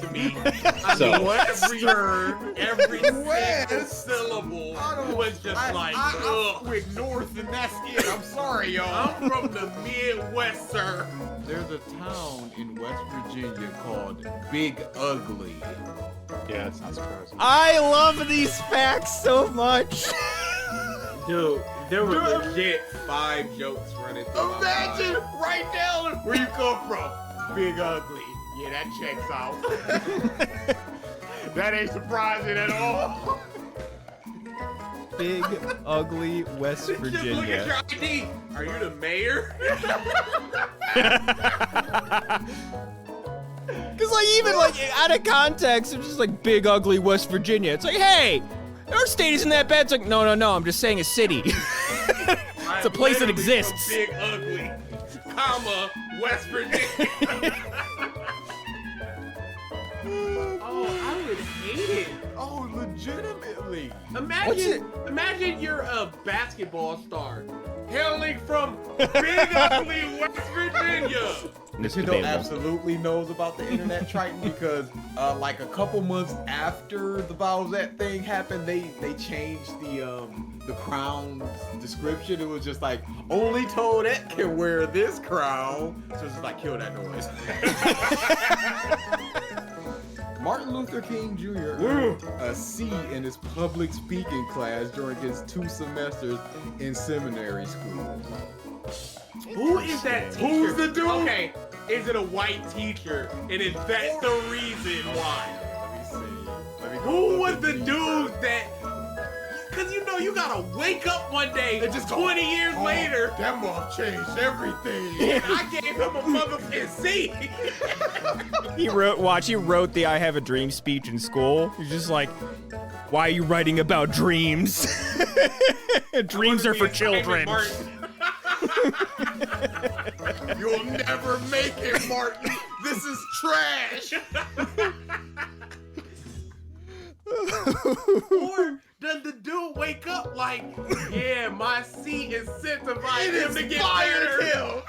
to me. I mean, every single syllable was just I went north and that's it. I'm sorry, y'all. I'm from the Midwest, sir. There's a town in West Virginia called Big Ugly. Yeah, that's not surprising. I love these facts so much. Dude, there were legit 5 jokes running through Imagine my mind. right down where you come from. Big Ugly. Yeah, that checks out. That ain't surprising at all. Big Ugly West Just look at Virginia. your ID. Are you the mayor? Cause like even like out of context, it's just like Big Ugly West Virginia. It's like, hey, our state isn't that bad. It's like, no, I'm just saying a city. It's a place that exists. Big Ugly, comma, West Virginia. Oh, I would hate it. Oh, legitimately. Imagine you're a basketball star hailing from Big Ugly, West Virginia. Nintendo absolutely knows about the internet Triton because like a couple months after the Bowsette thing happened, they changed the crown's description. It was just like, only Toadette can wear this crown. So it's just like, kill that noise. Martin Luther King Jr. earned a C in his public speaking class during his 2 semesters in seminary school. Who is that teacher? Who's the dude? Okay, is it a white teacher? And is that the reason why? Let me go Who look was at the these. dude that... Cause you know you gotta wake up one day It just 20 years later. That mom changed everything. And I gave him a motherfucking C. He wrote the I Have a Dream speech in school. He's just like, why are you writing about dreams? Dreams are for children. You'll never make it, Martin. This is trash. Or does the dude wake up like, yeah, my C incentivized him to get better?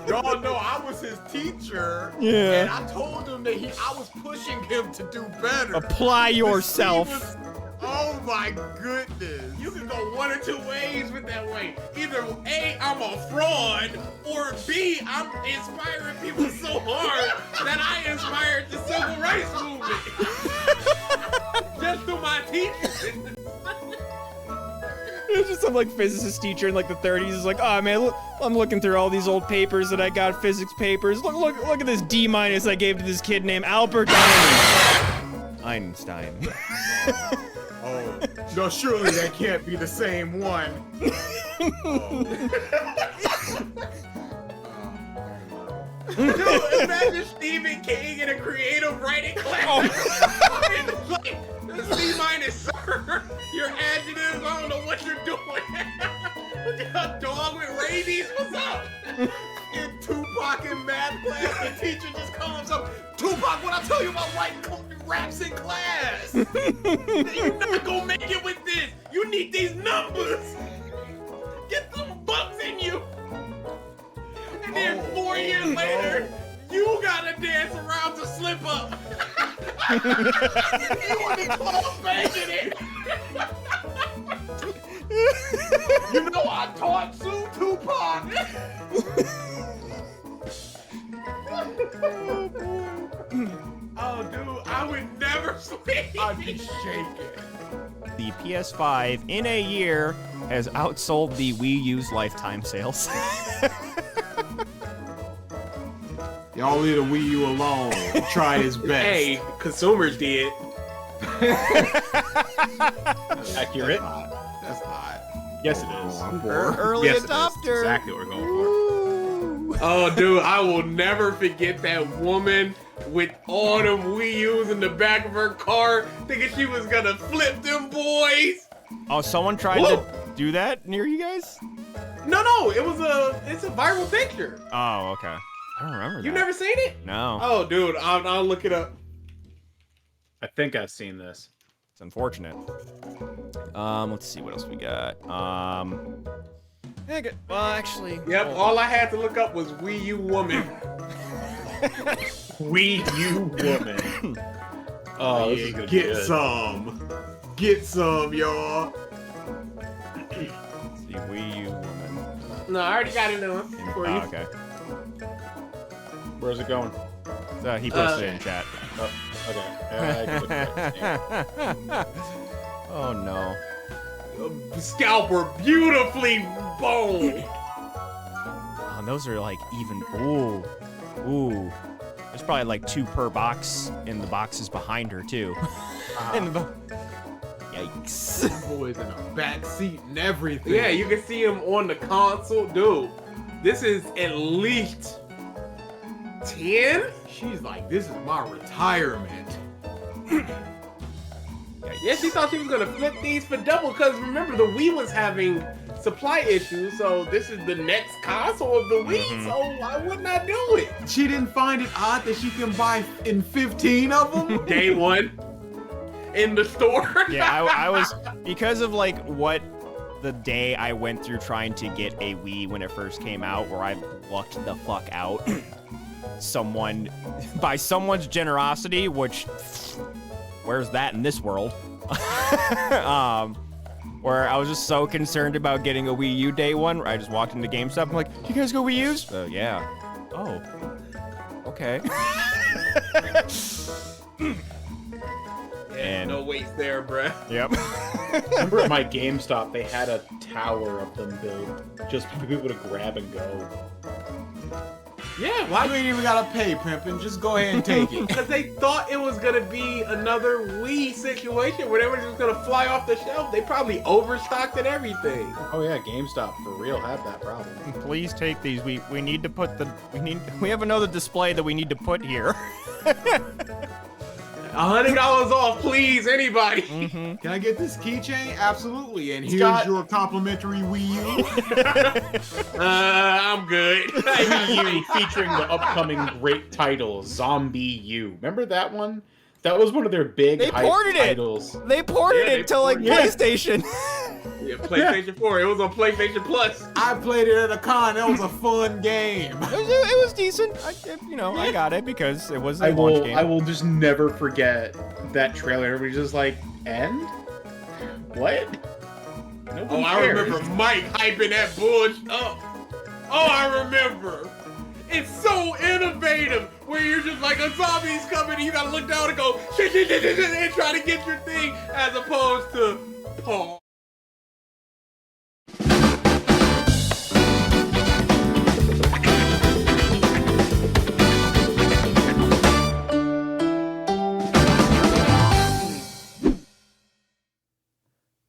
Y'all know I was his teacher. Yeah. And I told him that I was pushing him to do better. Apply The C yourself. was- oh my goodness. You can go one or two ways with that way. Either A, I'm a fraud, or B, I'm inspiring people so hard that I inspired the civil rights movement. Just through my teaching. It's just some like physicist teacher in like the 30s is like, oh man, look, I'm looking through all these old papers that I got, physics papers. Look at this D- I gave to this kid named Albert Einstein. Oh, no, surely that can't be the same one. Dude, imagine Stephen King in a creative writing class. It's like, C-, sir. Your adjectives, I don't know what you're doing. A dog with rabies, what's up? In Tupac in math class, the teacher just comes up, Tupac, what I tell you about writing raps in class? You're not gonna make it with this. You need these numbers. Get some bucks in you. And then 4 years later, you gotta dance around to slip up. You want the club making it. You know I taught Sue Tupac. Oh, dude, I would never sleep. I'd be shaking. The PS5 in a year has outsold the Wii U's lifetime sales. Y'all leave the Wii U alone. Tried his best. Hey, consumers did. Accurate. That's not. Yes, it is. Early Yes, it is. adopter. Exactly what we're going for. Ooh. Oh, dude, I will never forget that woman with all them Wii U's in the back of her car, thinking she was gonna flip them boys. Oh, someone tried to do that near you guys? No, it's a viral picture. Oh, okay. I don't remember that. You never seen it? No. Oh, dude, I'll look it up. I think I've seen this. It's unfortunate. Let's see what else we got. Well, actually. Yep, all I had to look up was Wii U woman. Wii U woman. Oh, this is gonna be Get good. some. Get some, y'all. The Wii U woman. No, I already got it on for you. Oh, okay. Where's it going? He posted it in chat. Oh, okay. I can look at it. Oh no. Scalper beautifully boned. Oh, and those are like even. Ooh. There's probably like 2 per box in the boxes behind her too. Yikes. That boy's in a back seat and everything. Yeah, you can see him on the console. Dude, this is at least 10? She's like, this is my retirement. Yeah, she thought she was gonna flip these for double, because remember, the Wii was having supply issues, so this is the next console of the Wii, so why wouldn't I do it? She didn't find it odd that she can buy in 15 of them? Day one in the store. Yeah, I was, because of like what the day I went through trying to get a Wii when it first came out, where I lucked the fuck out. By someone's generosity, which, where's that in this world? Where I was just so concerned about getting a Wii U day one, where I just walked into GameStop. I'm like, "You guys go Wii U's?" Yeah. Oh. Okay. And no waste there, bruh. Yep. Remember at my GameStop, they had a tower of them built just for people to grab and go. Yeah, You why? ain't even gotta pay, Pimpin'. Just go ahead and take it. Because they thought it was gonna be another Wii situation where they were just gonna fly off the shelf. They probably overstocked and everything. Oh yeah, GameStop for real had that problem. Please take these. We need to put we have another display that we need to put here. $100 off, please, anybody. Can I get this keychain? Absolutely. And here's Scott. your complimentary Wii U. I'm good. Wii U featuring the upcoming great title, Zombie U. Remember that one? That was one of their big They hype ported it. titles. They ported Yeah, they it to like ported it. PlayStation. Yeah, PlayStation 4. It was on PlayStation Plus. I played it at a con. That was a fun game. It was decent. I got it because it was a I launch game. will just never forget that trailer. Everybody's just like, end? What? Nobody I cares. remember Mike hyping that bullshit up. Oh, I remember. It's so innovative where you're just like, a zombie's coming and you gotta look down and go, shit, and try to get your thing, as opposed to Paul.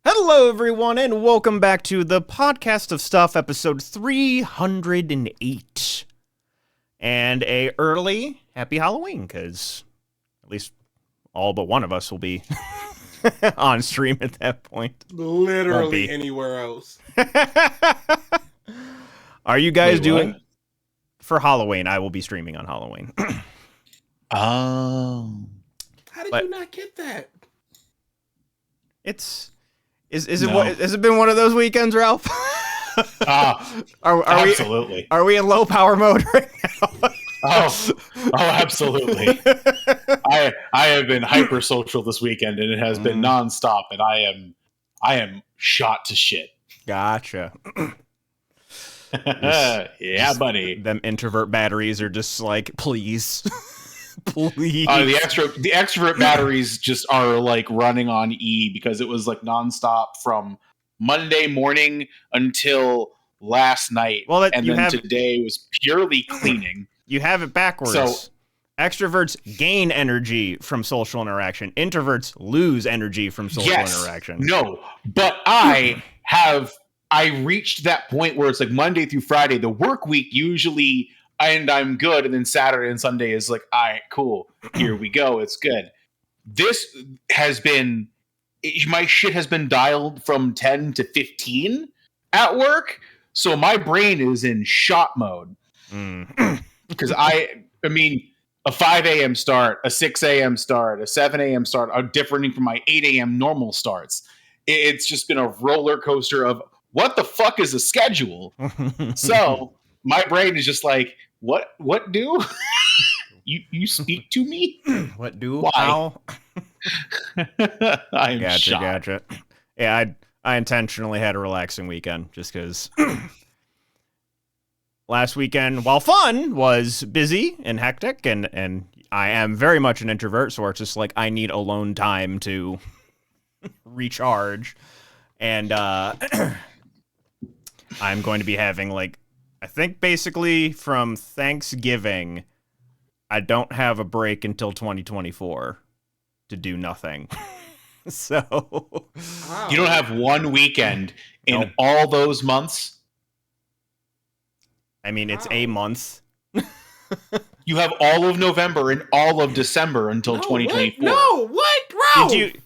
Hello, everyone, and welcome back to the Podcast of Stuff, episode 308. And a early Happy Halloween, because at least all but one of us will be on stream at that point. Literally be. anywhere else. Are you guys Wait, doing... what? For Halloween, I will be streaming on Halloween. Oh. How did But- you not get that? Is it No. has it been one of those weekends, Ralph? Are we Absolutely. are we in low power mode right now? Oh, absolutely. I have been hyper social this weekend, and it has been nonstop, and I am shot to shit. Gotcha. Yeah, buddy. Them introvert batteries are just like, please, please. The extrovert batteries just are like running on E because it was like nonstop from Monday morning until last night. Well, and then today was purely cleaning. You have it backwards. So- Extroverts gain energy from social interaction. Introverts lose energy from social interaction. No, but I reached that point where it's like Monday through Friday, the work week usually, and I'm good. And then Saturday and Sunday is like, all right, cool. Here we go. It's good. This has been, my shit has been dialed from 10 to 15 at work. So my brain is in shot mode. Because I mean, a 5 a.m. start, a 6 a.m. start, a 7 a.m. start are differing from my 8 a.m. normal starts. It's just been a roller coaster of what the fuck is a schedule? So my brain is just like, what do? You speak to me? What do? Why? How? I'm Gotcha, shocked. gotcha. Yeah, I intentionally had a relaxing weekend just because last weekend, while fun, was busy and hectic, and I am very much an introvert, so it's just like I need alone time to recharge. And I'm going to be having, like, I think basically from Thanksgiving, I don't have a break until 2024 to do nothing. So You don't have one weekend in Nope. all those months? I mean, it's a month. You have all of November and all of December until No, 2024. What? No, what, bro? Did you?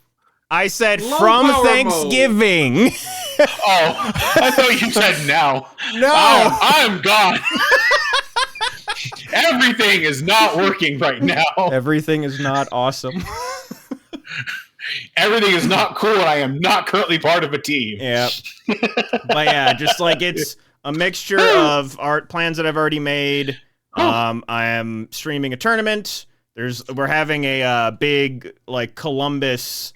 I said Low from power Thanksgiving. Oh, I thought you said now. No. I'm gone. Everything is not working right now. Everything is not awesome. Everything is not cool, and I am not currently part of a team. Yeah. But yeah, just like it's a mixture of art plans that I've already made. I am streaming a tournament. We're having a big like Columbus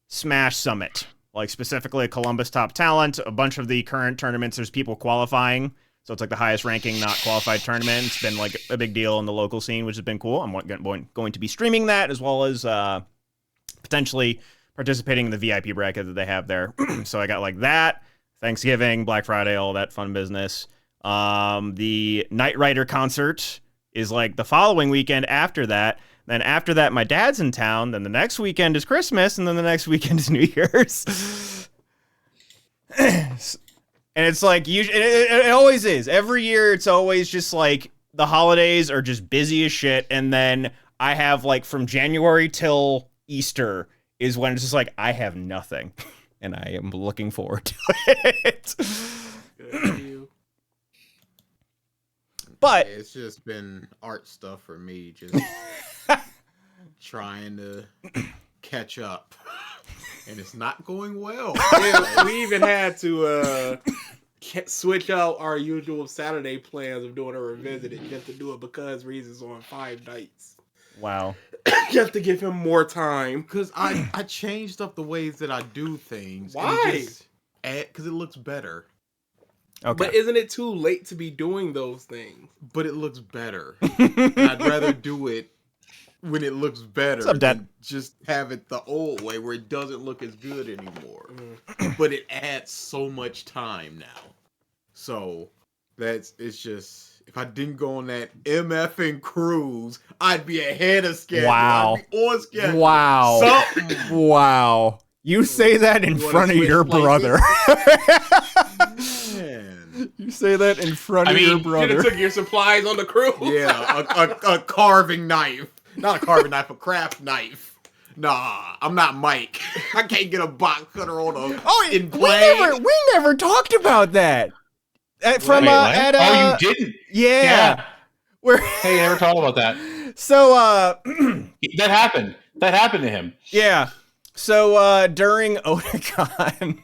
Smash Summit, like specifically a Columbus Top Talent. A bunch of the current tournaments, there's people qualifying. So it's like the highest ranking not qualified tournament. It's been like a big deal in the local scene, which has been cool. I'm going to be streaming that as well as potentially participating in the VIP bracket that they have there. So I got like that, Thanksgiving, Black Friday, all that fun business. The Knight Rider concert is like the following weekend after that. Then after that, my dad's in town. Then the next weekend is Christmas, and then the next weekend is New Year's. And it's like, it always is. Every year, it's always just like the holidays are just busy as shit. And then I have like from January till Easter is when it's just like, I have nothing. And I am looking forward to it. Good for you. But It's just been art stuff for me, just trying to catch up. And it's not going well. Yeah, we even had to switch out our usual Saturday plans of doing a revisited just to do it because reasons on 5 nights. wow. Just to give him more time. Because I changed up the ways that I do things. Why? Because it looks better. Okay. But isn't it too late to be doing those things? But it looks better. And I'd rather do it when it looks better What's up, Dad? than just have it the old way where it doesn't look as good anymore. But it adds so much time now. So it's just, if I didn't go on that MFing cruise, I'd be ahead of schedule. Wow. I'd be on schedule. Wow. Something. Wow. You say that in You wanna front of switch your places? brother. Man. You say that in front of your You should brother. have took your supplies on the cruise. Yeah, a carving knife. Not a carving knife, a craft knife. Nah, I'm not Mike. I can't get a box cutter on a in plane. we never talked about that. From Wait, what? at Oh, you didn't? yeah. Where Hey, I never thought about that. so That happened. That happened to him. yeah. So during Otakon,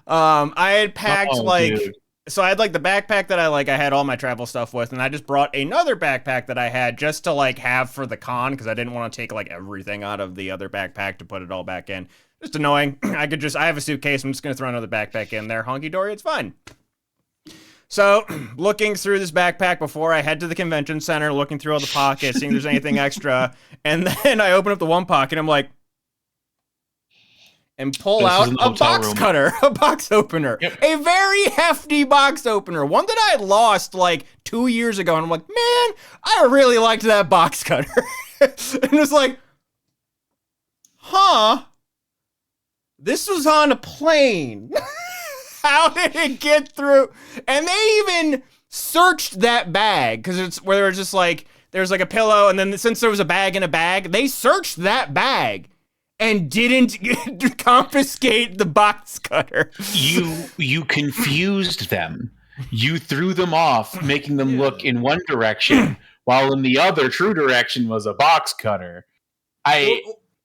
I had packed Dude. so I had like the backpack that I had all my travel stuff with, and I just brought another backpack that I had just to like have for the con because I didn't want to take like everything out of the other backpack to put it all back in. Just annoying. I have a suitcase. I'm just gonna throw another backpack in there. Honky dory, it's fine. So, looking through this backpack before I head to the convention center, looking through all the pockets, seeing if there's anything extra, and then I open up the one pocket. I'm like, and pull This out is an a hotel box room. cutter, a box opener, Yep. a very hefty box opener, one that I had lost like 2 years ago. And I'm like, man, I really liked that box cutter. And it's like, huh, this was on a plane. How did it get through? And they even searched that bag because it's where there was just like, there's like a pillow. And then since there was a bag in a bag, they searched that bag and didn't confiscate the box cutter. You confused them. You threw them off, making them look in one direction, while in the other true direction was a box cutter.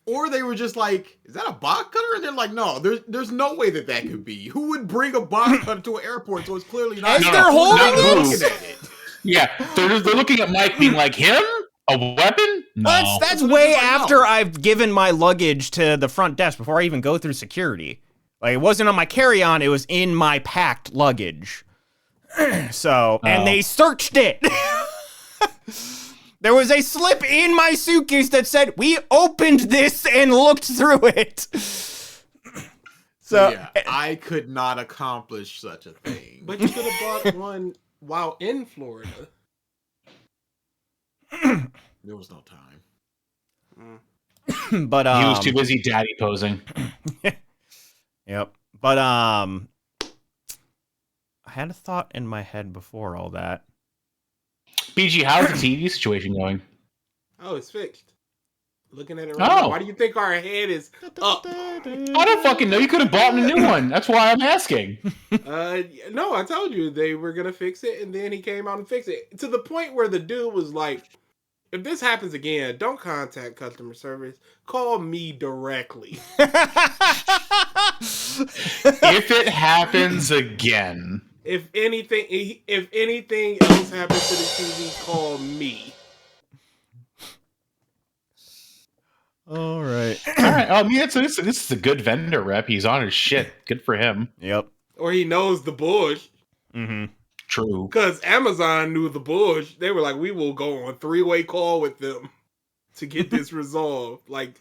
Or they were just like, is that a box cutter? And they're like, no, there's no way that could be. Who would bring a box cutter to an airport? So it's clearly not. As they're holding not it? who. Looking at it. Yeah, they're looking at Mike being like, him? A weapon? No. That's way after I've given my luggage to the front desk before I even go through security. Like, it wasn't on my carry-on, it was in my packed luggage. So, and they searched it. There was a slip in my suitcase that said, "We opened this and looked through it." So yeah, I could not accomplish such a thing. But you could have bought one while in Florida. There was no time. But he was too busy daddy posing. Yep. But I had a thought in my head before all that. BG, how's the TV situation going? Oh, it's fixed. Looking at it right now. Oh. Why do you think our head is up? I don't fucking know. You could have bought a new one. That's why I'm asking. No, I told you they were gonna fix it, and then he came out and fixed it to the point where the dude was like, "If this happens again, don't contact customer service. Call me directly." If it happens again, If anything else happens to the TV, call me. All right. all right. I mean, this is a good vendor rep. He's on his shit. Good for him. Yep. Or he knows the Bush. Mm-hmm. True. Because Amazon knew the Bush. They were like, we will go on 3-way call with them to get this resolved. Like,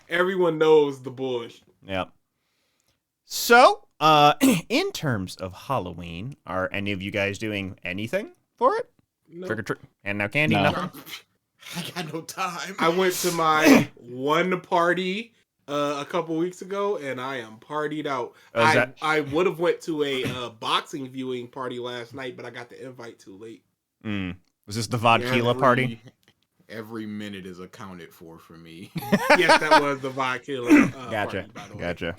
everyone knows the Bush. Yep. So, in terms of Halloween, are any of you guys doing anything for it? No. Trick or treat? And now candy? No. Nothing? I got no time. I went to my one party a couple weeks ago, and I am partied out. Oh, I would have went to a boxing viewing party last night, but I got the invite too late. Was this the vodka party? Every minute is accounted for me. Yes, that was the vodka Gotcha. party, by the way. Gotcha.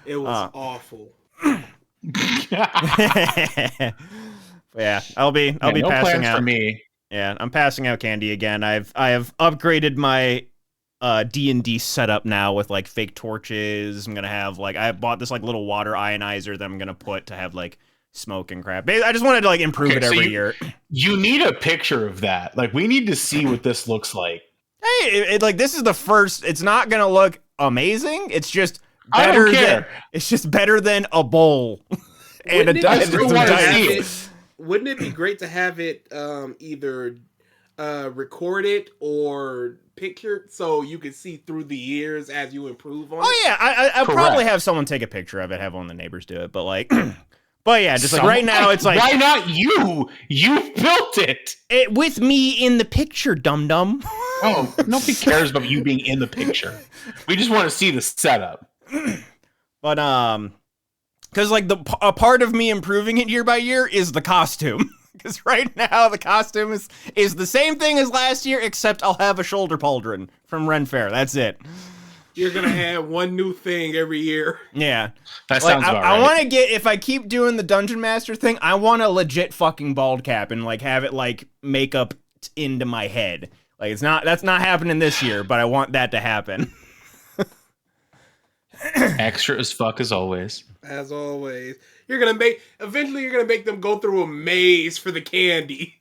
It was awful. Yeah, I'll be no passing plans out. for me. Yeah, I'm passing out candy again. I have upgraded my D&D setup now with like fake torches. I'm gonna have like I bought this like little water ionizer that I'm gonna put to have like smoke and crap. I just wanted to like improve it every year. You need a picture of that. Like, we need to see what this looks like. Hey, like this is the first. It's not gonna look amazing. It's just better than. It's just better than a bowl and a dice. Wouldn't it be great to have it either recorded or pictured so you can see through the years as you improve on it? Oh yeah, I'll probably have someone take a picture of it, have one of the neighbors do it, but like, but yeah, just like right now, it's like, why not you? You built it. With me in the picture, dum dum. Oh, nobody cares about you being in the picture. We just want to see the setup. But because like a part of me improving it year by year is the costume. Because right now the costume is the same thing as last year, except I'll have a shoulder pauldron from Ren Fair. That's it. You're gonna have one new thing every year. Yeah, that sounds about right. I want to get, if I keep doing the Dungeon Master thing, I want a legit fucking bald cap and like have it like makeup into my head. Like that's not happening this year, but I want that to happen. Extra as fuck as always. As always. Eventually you're gonna make them go through a maze for the candy.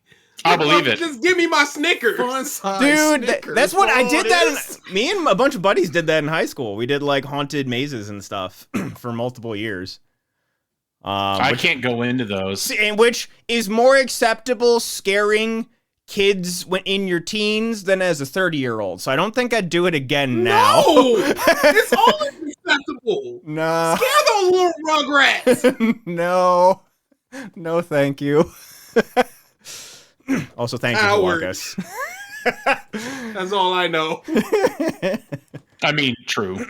I believe it. Just give me my Snickers. Dude, that's what I did that. Me and a bunch of buddies did that in high school. We did like haunted mazes and stuff for multiple years. I can't go into those. Which is more acceptable scaring kids when in your teens than as a 30-year-old. So I don't think I'd do it again now. No! It's always acceptable. No. Scare those little rugrats. No, thank you. Also, thank you, Marcus. That's all I know. I mean, true.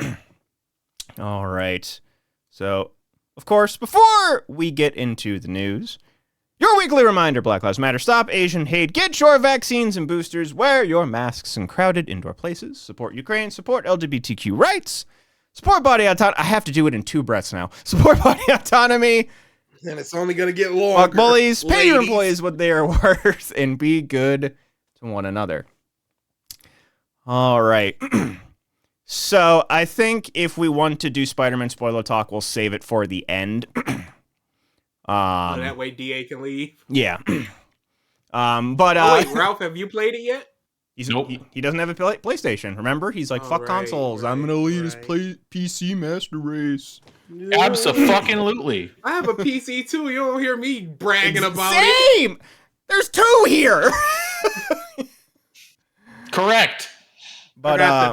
All right. So, of course, before we get into the news, your weekly reminder, Black Lives Matter, stop Asian hate, get your vaccines and boosters, wear your masks in crowded indoor places, support Ukraine, support LGBTQ rights, support body autonomy. I have to do it in 2 breaths now. Support body autonomy. And it's only going to get longer. Fuck bullies, pay your employees what they are worth, and be good to one another. All right. So I think if we want to do Spider-Man spoiler talk, we'll save it for the end. That way DA can leave. Yeah. Wait, Ralph, have you played it yet? Nope. He doesn't have a PlayStation. Remember, he's like, fuck consoles. I'm gonna lead his PC master race. Abso-fucking-lutely. I have a PC too. You don't hear me bragging about it. Same. There's 2 here. Correct. But I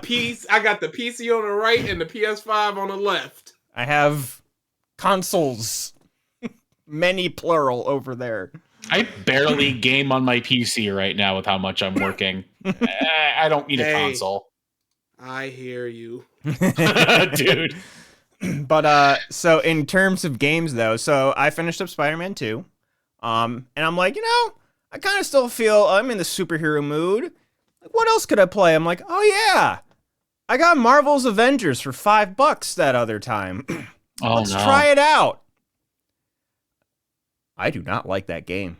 got the PC on the right and the PS5 on the left. I have consoles, many plural over there. I barely game on my PC right now with how much I'm working. I don't need a console. I hear you. Dude. But so in terms of games though, so I finished up Spider-Man 2. And I'm like, I kind of still feel I'm in the superhero mood. Like, what else could I play? I'm like, oh yeah. I got Marvel's Avengers for $5 that other time. Let's try it out. I do not like that game.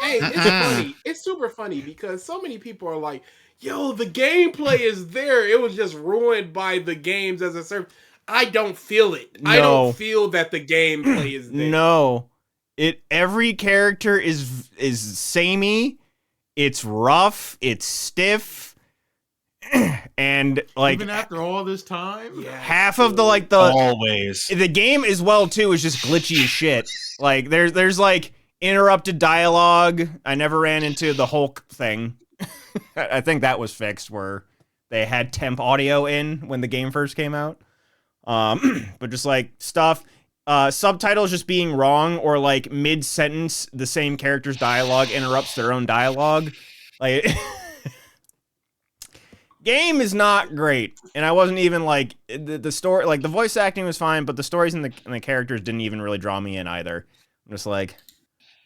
Hey, it's funny. It's super funny because so many people are like, yo, the gameplay is there. It was just ruined by the games as a service. I don't feel it. No. I don't feel that the gameplay is there. No. Every character is samey. It's rough. It's stiff. And like even after all this time, half of the always the game as well too is just glitchy as shit. Like there's like interrupted dialogue. I never ran into the Hulk thing. I think that was fixed where they had temp audio in when the game first came out. But just like stuff, subtitles just being wrong or like mid sentence the same character's dialogue interrupts their own dialogue. Like game is not great, and I wasn't even like the story. Like the voice acting was fine, but the stories and the characters didn't even really draw me in either. I'm just like,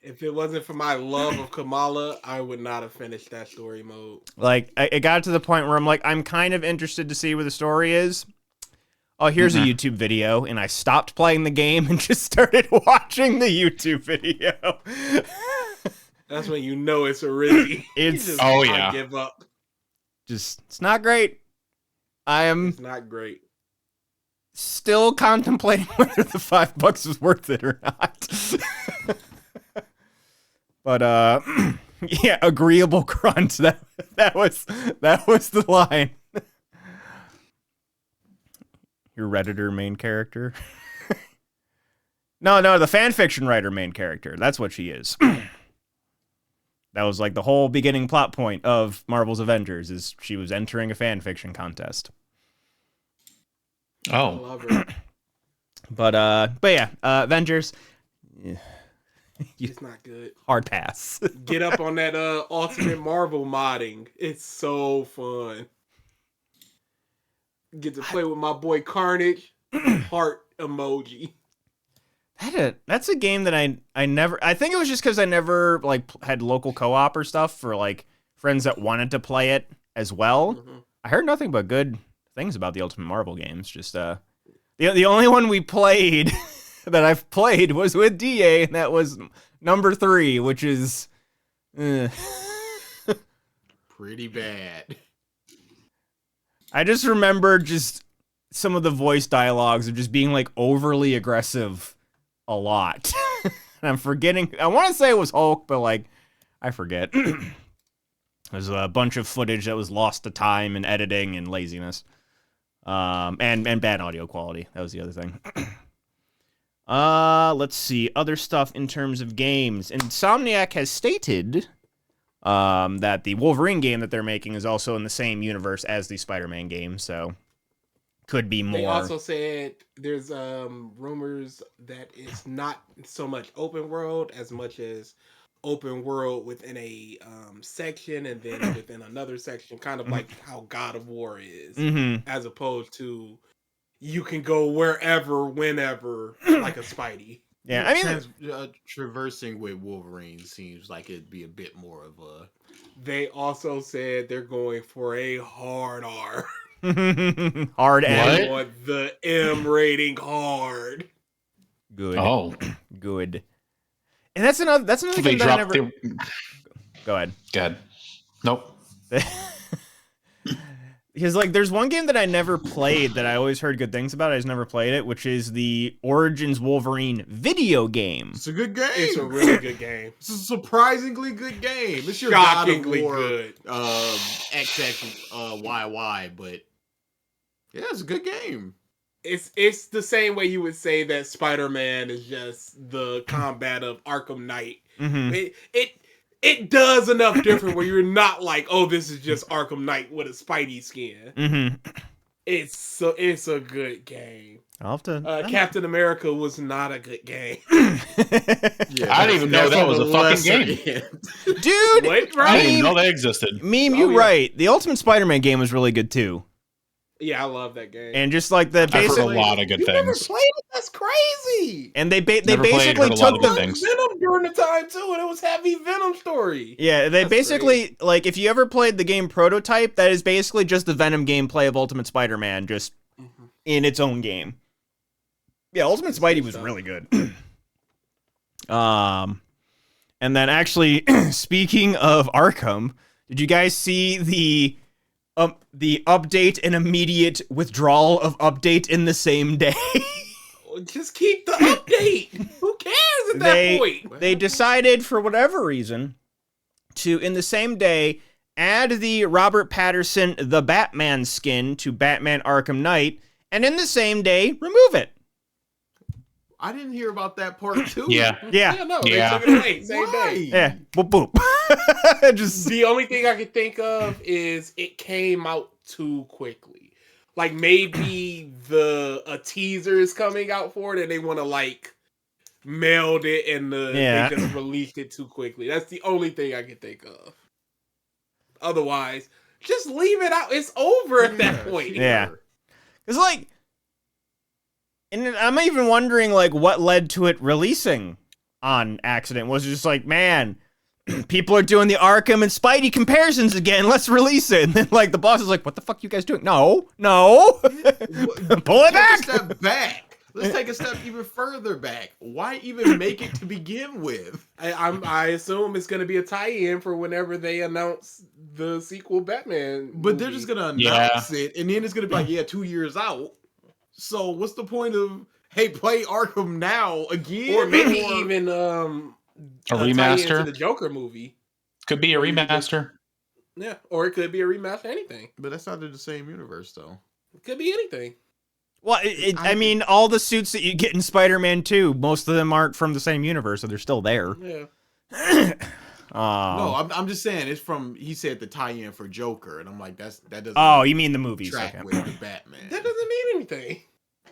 if it wasn't for my love of Kamala, I would not have finished that story mode. Like it got to the point where I'm like, I'm kind of interested to see where the story is. Oh, here's a YouTube video, and I stopped playing the game and just started watching the YouTube video. That's when you know it's a Rizzy. It's give up. It's not great. It's not great. Still contemplating whether the $5 was worth it or not. But yeah, agreeable grunt. That was the line. Your Redditor main character. No, the fanfiction writer main character. That's what she is. That was like the whole beginning plot point of Marvel's Avengers is she was entering a fan fiction contest. Oh. I love her. But yeah, Avengers. Yeah. It's not good. Hard pass. Get up on that Ultimate Marvel modding. It's so fun. Get to play with my boy Carnage. Heart emoji. That's a game that I never. I think it was just because I never like had local co-op or stuff for like friends that wanted to play it as well. Mm-hmm. I heard nothing but good things about the Ultimate Marvel games. Just the only one we played that I've played was with DA, and that was number 3, which is pretty bad. I just remember just some of the voice dialogues of just being like overly aggressive a lot. And I'm forgetting. I want to say it was Hulk, but like I forget. There's a bunch of footage that was lost to time and editing and laziness. And bad audio quality. That was the other thing. Let's see. Other stuff in terms of games. Insomniac has stated that the Wolverine game that they're making is also in the same universe as the Spider-Man game, so could be more. They also said there's rumors that it's not so much open world as much as open world within a section and then within another section, kind of like how God of War is, as opposed to you can go wherever, whenever, like a Spidey. Yeah, I mean, traversing with Wolverine seems like it'd be a bit more of a. They also said they're going for a hard R. Hard M. On the M rating hard. Good. Oh, good. And that's another thing that I never. Go ahead. Good. Nope. Because like, there's one game that I never played that I always heard good things about. I just never played it, which is the Origins Wolverine video game. It's a good game. It's a really good game. It's a surprisingly good game. It's your Shockingly God of War, good. XXYY, but yeah, it's a good game. It's the same way you would say that Spider-Man is just the combat of Arkham Knight. Mm-hmm. It does enough different where you're not like, oh, this is just Arkham Knight with a Spidey skin. Mm-hmm. It's a good game. I'll have to. Captain America was not a good game. Yeah, I didn't even know that was a fucking game. Dude, What, I didn't even Meme, know that existed. you're yeah. right. The Ultimate Spider-Man game was really good too. Yeah, I love that game. And just like the I've heard a basic, lot of good You never things. played it? That's crazy. and they Never played, basically heard a lot took of good the things. Venom during the time too, and it was heavy Venom story. yeah, they That's basically like if you ever played the game Prototype, that is basically just the Venom gameplay of Ultimate Spider-Man, just in its own game. Yeah, Ultimate Spidey was really good. And then actually, speaking of Arkham, did you guys see the update and immediate withdrawal of update in the same day? Just keep the update. Who cares at that point? They decided for whatever reason to in the same day add the Robert Pattinson the Batman skin to Batman Arkham Knight, and in the same day remove it. I didn't hear about that part too. Yeah. No, Yeah. they took it away same Why? day. Yeah. Boop boop. Just The only thing I could think of is it came out too quickly. Like maybe a teaser is coming out for it and they want to like meld it and they just released it too quickly. That's the only thing I could think of. Otherwise, just leave it out. It's over at that point. Yeah. It's like, and I'm even wondering like what led to it releasing on accident. Was it just like, man, people are doing the Arkham and Spidey comparisons again. Let's release it. And then like the boss is like, what the fuck you guys doing? No. Pull it back. Take a step back. Let's take a step even further back. Why even make it to begin with? I assume it's going to be a tie-in for whenever they announce the sequel Batman. But they're movie. just gonna announce it, and then it's gonna be like, yeah, 2 years out. So what's the point of play Arkham now again? Or maybe even A tie-in remaster? to the Joker movie. Could be a remaster. Yeah, or it could be a remaster. Anything. But that's not in the same universe, though. It could be anything. Well, I mean, all the suits that you get in Spider-Man 2, most of them aren't from the same universe, so they're still there. Yeah. No, I'm just saying it's from. He said the tie-in for Joker, and I'm like, that doesn't. Oh, you mean the movies? track Okay. with the Batman. That doesn't mean anything.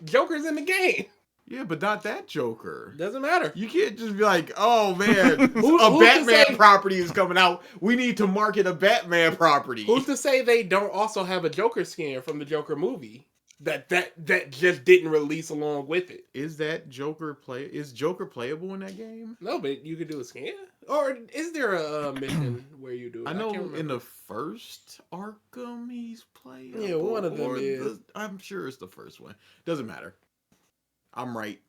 Joker's in the game. Yeah, but not that Joker. Doesn't matter. You can't just be like, oh man, Who's a to Batman say- property is coming out. We need to market a Batman property. Who's to say they don't also have a Joker skin from the Joker movie that just didn't release along with it? Is that Joker Is Joker playable in that game? No, but you could do a skin. Or is there a mission where you do it? I know can't in remember. the first Arkham he's playable. Yeah, one of them or is. I'm sure it's the first one. Doesn't matter. I'm right.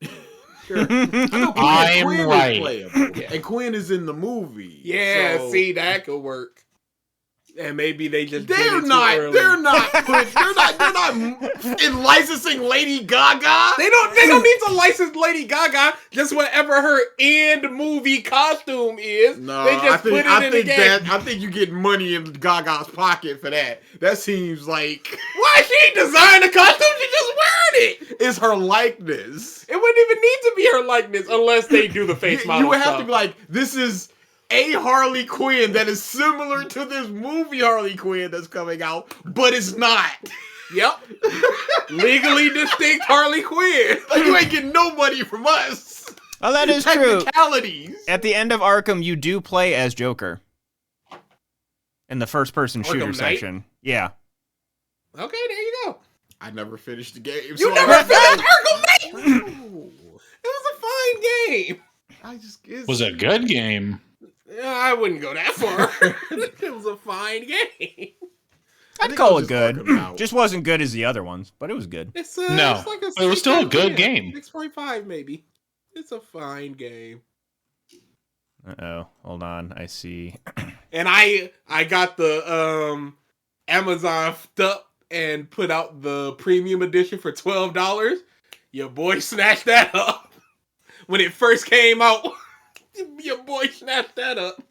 Sure. I know I'm Quinn right. is playable. Yeah. And Quinn is in the movie. Yeah, so- see, that could work. And maybe they just did They're it too not. early. They're not. They're not in licensing Lady Gaga. They don't need to license Lady Gaga. Just whatever her end movie costume is. No, they just put it in the game. I think you get money in Gaga's pocket for that. That seems like Why she ain't designed the costume? She just wearing it. it's her likeness. It wouldn't even need to be her likeness unless they do the face model. You would have stuff. to be like, this is a Harley Quinn that is similar to this movie Harley Quinn that's coming out, but it's not. Yep. Legally distinct Harley Quinn. Like, you ain't getting no money from us. Oh, that is true. Technicalities. At the end of Arkham, you do play as Joker. In the first-person shooter Knight? section. Yeah. Okay, there you go. I never finished the game. You so never I- finished Arkham Knight. It was a fine game. Was a good game. I wouldn't go that far. It was a fine game. I'd think call I it was just good. talking about- Just wasn't good as the other ones, but it was good. It's No, it's like a but it was still a 6 good out of 10. game. 6.5 maybe. It's a fine game. Uh-oh. Hold on. I see. And I got the Amazon and put out the premium edition for $12, your boy snatched that up. When it first came out, your boy snatched that up.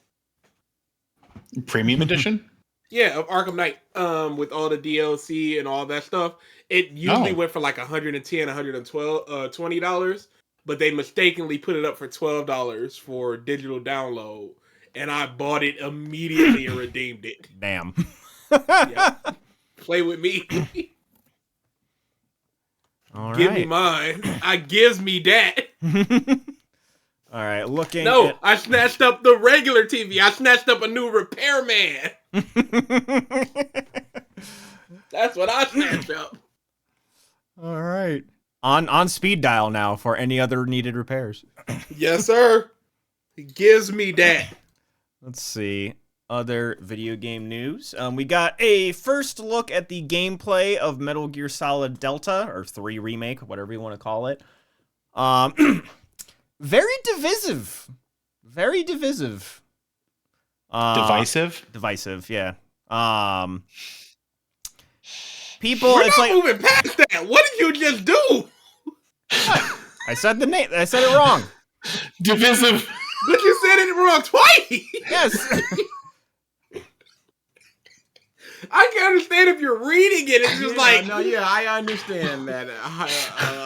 Premium edition? Yeah, of Arkham Knight, with all the DLC and all that stuff. It usually went for like $110, $112, $20, but they mistakenly put it up for $12 for digital download, and I bought it immediately and redeemed it. Damn. Yep. Play with me. All Give right. me mine. I gives me that. All right, looking No, at... I snatched up the regular TV. I snatched up a new repairman. That's what I snatched up. All right. On speed dial now for any other needed repairs. Yes, sir. It gives me that. Let's see. Other video game news. We got a first look at the gameplay of Metal Gear Solid Delta, or 3 Remake, whatever you want to call it. Very divisive. Very divisive. Divisive, yeah. People, We're it's not like moving past that. What did you just do? I said the name. I said it wrong. Divisive. But you said it wrong twice. Yes. I can understand if you're reading it. It's just I understand that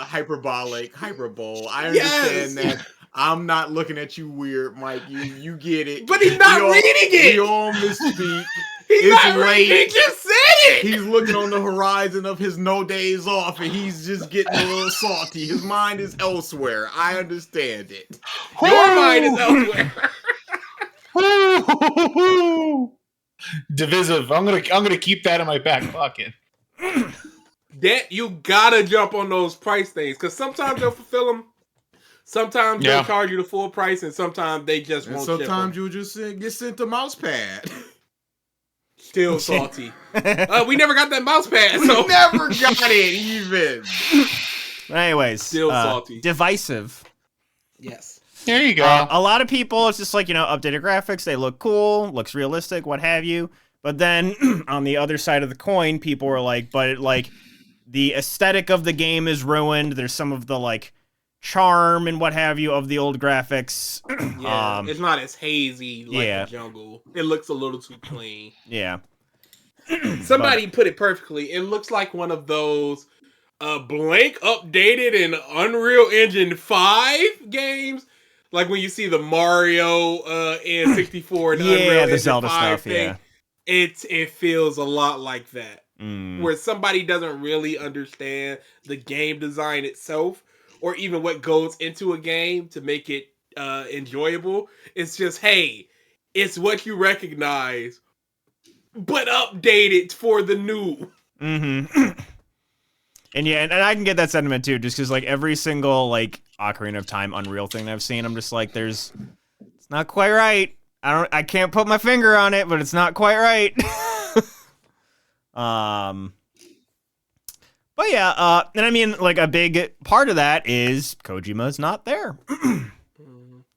hyperbole. I understand that. I'm not looking at you weird, Mike. You get it. But he's not reading it. We all misspeak. He's It's not late. reading. He just said it. He's looking on the horizon of his no days off, and he's just getting a little salty. His mind is elsewhere. I understand it. Your mind is elsewhere. Divisive. I'm gonna keep that in my back pocket. That you gotta jump on those price things, because sometimes they'll fulfill them. Sometimes they'll charge you the full price, and sometimes they just won't. Sometimes you'll just get sent a mouse pad. Still salty. We never got that mouse pad. So. We never got it even. Anyways, still salty. Divisive. Yes. There you go. A lot of people, it's just like, updated graphics. They look cool, looks realistic, what have you. But then on the other side of the coin, people were like, the aesthetic of the game is ruined. There's some of the charm and what have you of the old graphics. Yeah, it's not as hazy like the jungle. It looks a little too clean. Yeah. Somebody put it perfectly. It looks like one of those blank updated in Unreal Engine 5 games. Like when you see the Mario and 64 and Unreal Engine the Zelda 5 stuff, thing. yeah. It feels a lot like that. Mm. Where somebody doesn't really understand the game design itself, or even what goes into a game to make it enjoyable. It's just, hey, it's what you recognize, but update it for the new. Mm-hmm. And yeah, and I can get that sentiment too, just because every single Ocarina of Time Unreal thing I've seen, I'm just like, it's not quite right. I can't put my finger on it, but it's not quite right. But yeah, and I mean, a big part of that is Kojima's not there.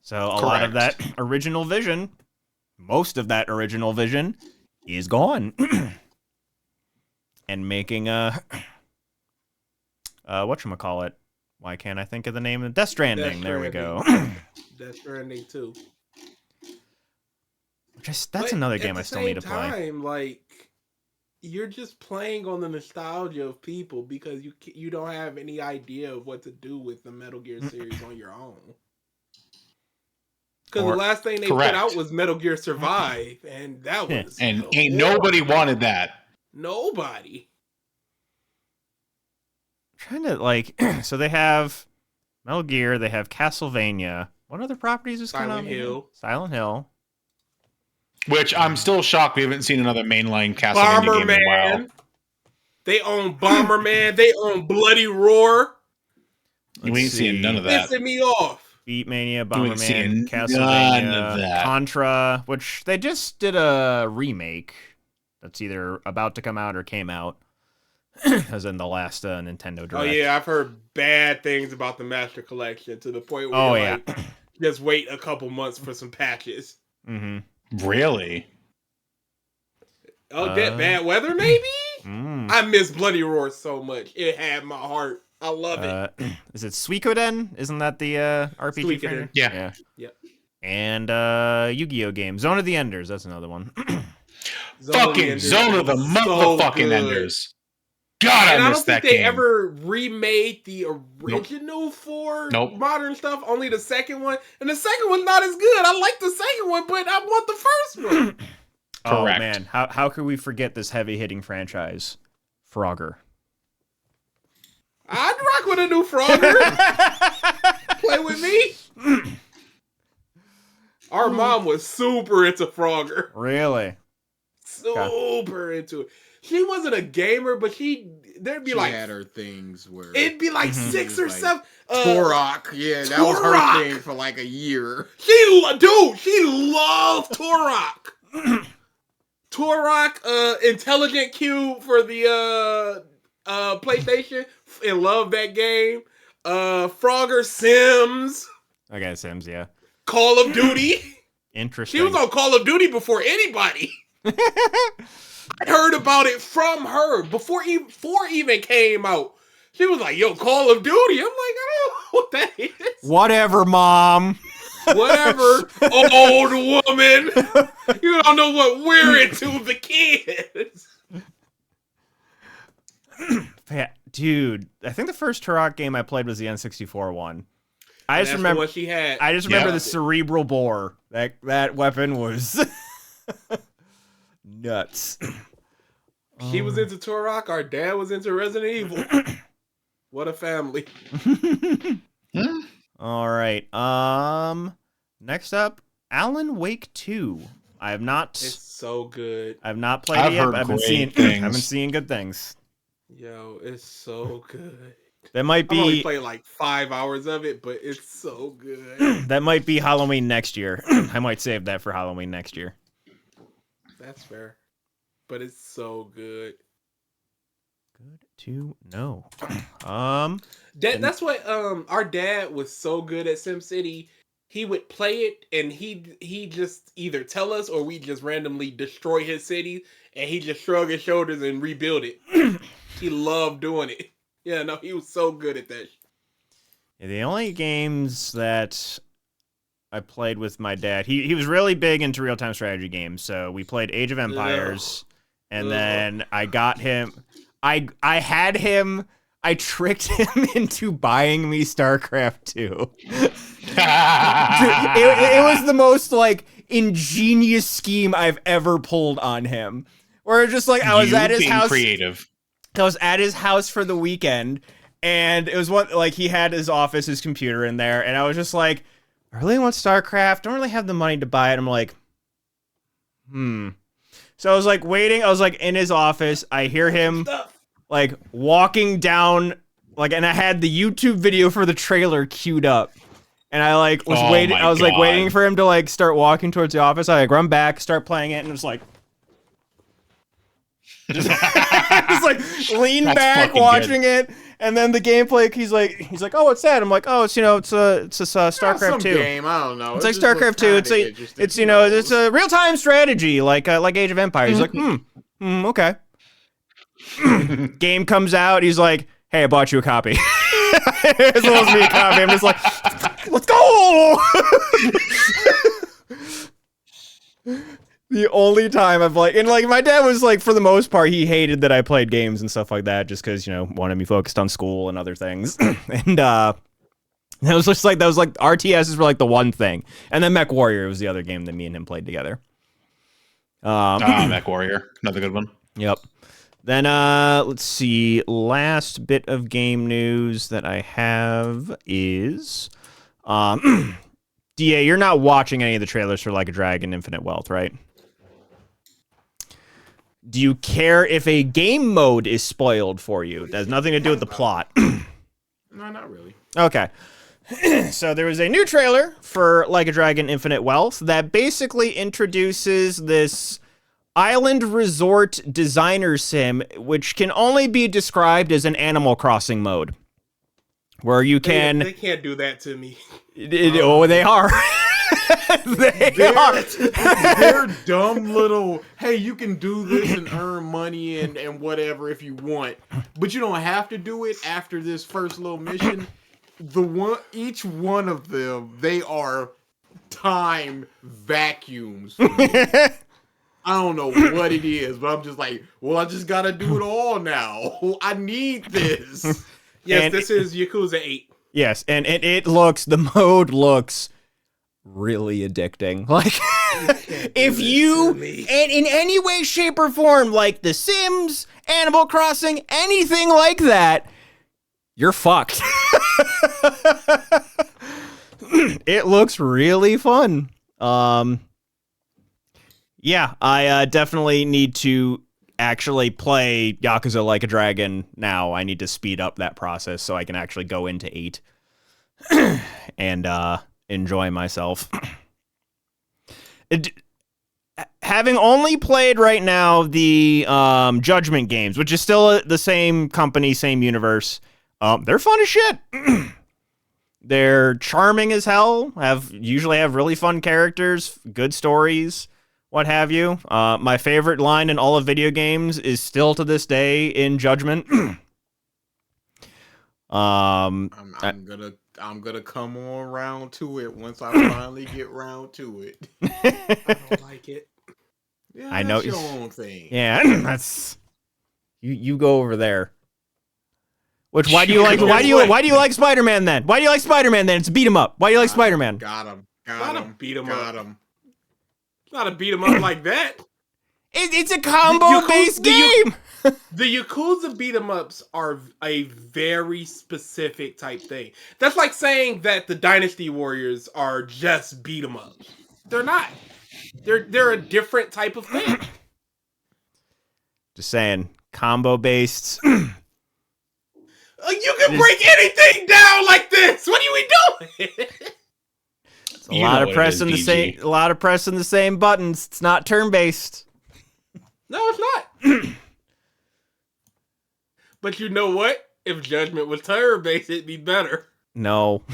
So a lot of that original vision, most of that original vision, is gone. And making whatchamacallit? Why can't I think of the name of Death Stranding? There we go. Death Stranding 2. That's another game I still need to play. You're just playing on the nostalgia of people because you don't have any idea of what to do with the Metal Gear series on your own. Because the last thing they put out was Metal Gear Survive, and that was and ain't nobody wanted that. Nobody. I'm trying to so they have Metal Gear, they have Castlevania. What other properties is coming out? Silent Hill. Which I'm still shocked we haven't seen another mainline Castlevania game in a while. They own Bomberman. They own Bloody Roar. We ain't seeing none of that. Pissing me off. Beatmania, Bomberman, Castlevania, Contra, which they just did a remake that's either about to come out or came out, as in the last Nintendo Direct. Oh yeah, I've heard bad things about the Master Collection to the point where just wait a couple months for some patches. Mm-hmm. Really? Oh, that bad weather, maybe? I miss Bloody Roar so much. It had my heart. I love it. Is it Suikoden? Isn't that the RPG? Suikoden. Yeah. Yep. And Yu-Gi-Oh game, Zone of the Enders. That's another one. Fucking Zone of the motherfucking Enders. God, And I I missed don't that think they game. ever remade the original for Nope. modern stuff. Only the second one, and the second one's not as good. I like the second one, but I want the first one. Oh Correct. man, how could we forget this heavy-hitting franchise, Frogger? I'd rock with a new Frogger. Play with me. Our mom was super into Frogger. Really? Super into it. She wasn't a gamer, but there'd be She like had her things where it'd be like 6 or Like 7. Turok, yeah, that was her Turok. thing for like a year. She loved Turok. Turok, Intelligent Cube for the PlayStation, and loved that game. Frogger, Sims, Okay, Sims, yeah. Call of Duty. Interesting. She was on Call of Duty before anybody. I heard about it from her before even came out. She was like, "Yo, Call of Duty." I'm like, I don't know what that is. Whatever, Mom. Whatever, old woman. You don't know what we're into, the kids. Yeah, dude, I think the first Turok game I played was the N64 one. I And just that's remember what she had. I just remember Yeah. the cerebral bore. That weapon was nuts. She was into Turok. Our dad was into Resident Evil. What a family. All right. Next up, Alan Wake 2. I have not It's so good. I've not played I've it yet. heard But I've been great seeing things. I've been seeing good things. Yo, it's so good. That might I've only be played like 5 hours of it, but it's so good. that might be Halloween next year. I might save that for Halloween next year. That's fair. But it's so good. Good to know. That's what our dad was so good at SimCity. He would play it and he just either tell us or we just randomly destroy his city and he just shrug his shoulders and rebuild it. He loved doing it. Yeah, no, he was so good at that. Yeah, the only games that I played with my dad, he was really big into real-time strategy games. So we played Age of Empires, and then I got him. I tricked him into buying me StarCraft 2. it was the most like ingenious scheme I've ever pulled on him. Where just like I was at his house. Creative. I was at his house for the weekend, and it was like he had his office, his computer in there, and I was just like, I really want StarCraft. Don't really have the money to buy it. I'm like, So I was like waiting. I was like in his office. I hear him like walking down, like, and I had the YouTube video for the trailer queued up. And I like was waiting. I was like waiting for him to like start walking towards the office. I like run back, start playing it, and it was like, just like lean back watching it, and then the gameplay. He's like, oh, what's that? I'm like, oh, it's it's StarCraft 2. Game, I don't know. It's like StarCraft 2. It's it's a real time strategy like Age of Empires. He's like, okay. Game comes out. He's like, hey, I bought you a copy. As well as me a copy. I'm just like, let's go. The only time I've and my dad was like, for the most part, he hated that I played games and stuff like that, just because wanted me focused on school and other things. And that was just like RTSs were like the one thing, and then Mech Warrior was the other game that me and him played together. Mech Warrior, another good one. Yep. Then let's see. Last bit of game news that I have is, DA, you're not watching any of the trailers for Like a Dragon: Infinite Wealth, right? Do you care if a game mode is spoiled for you? It has nothing to do with the plot. No, not really. Okay. So there was a new trailer for Like a Dragon: Infinite Wealth that basically introduces this island resort designer sim, which can only be described as an Animal Crossing mode, where you can... They can't do that to me. Oh, they are. They're dumb little, hey, you can do this and earn money and whatever if you want, but you don't have to do it after this first little mission. Each one of them, they are time vacuums for me. I don't know what it is, but I'm just like, well, I just gotta do it all now. I need this. Yes, And this is Yakuza 8. Yes, and the mode looks really addicting. Like, if you, and in any way, shape, or form, like The Sims, Animal Crossing, anything like that, you're fucked. It looks really fun. Yeah, I definitely need to actually play Yakuza Like a Dragon now. I need to speed up that process so I can actually go into 8 and enjoy myself. Having only played right now the Judgment games, which is still the same company, same universe, they're fun as shit. They're charming as hell, usually have really fun characters, good stories, what have you. My favorite line in all of video games is still to this day in Judgment. I'm gonna come on round to it once I finally get round to it. I don't like it. Yeah, I know that's your own thing. Yeah, that's you go over there. Which why do you like Spider-Man then? Why do you like Spider-Man then? It's beat 'em up. Why do you like Spider-Man? Got him. Not a beat 'em up. It's not a beat 'em up like that. It's a combo-based game. The Yakuza beat 'em ups are a very specific type thing. That's like saying that the Dynasty Warriors are just beat 'em ups. They're not. They're a different type of thing. Just saying, combo-based. You can break anything down like this. What are we doing? A lot of pressing the same buttons. It's not turn-based. No, it's not. But you know what? If Judgment was turn-based, it'd be better. No,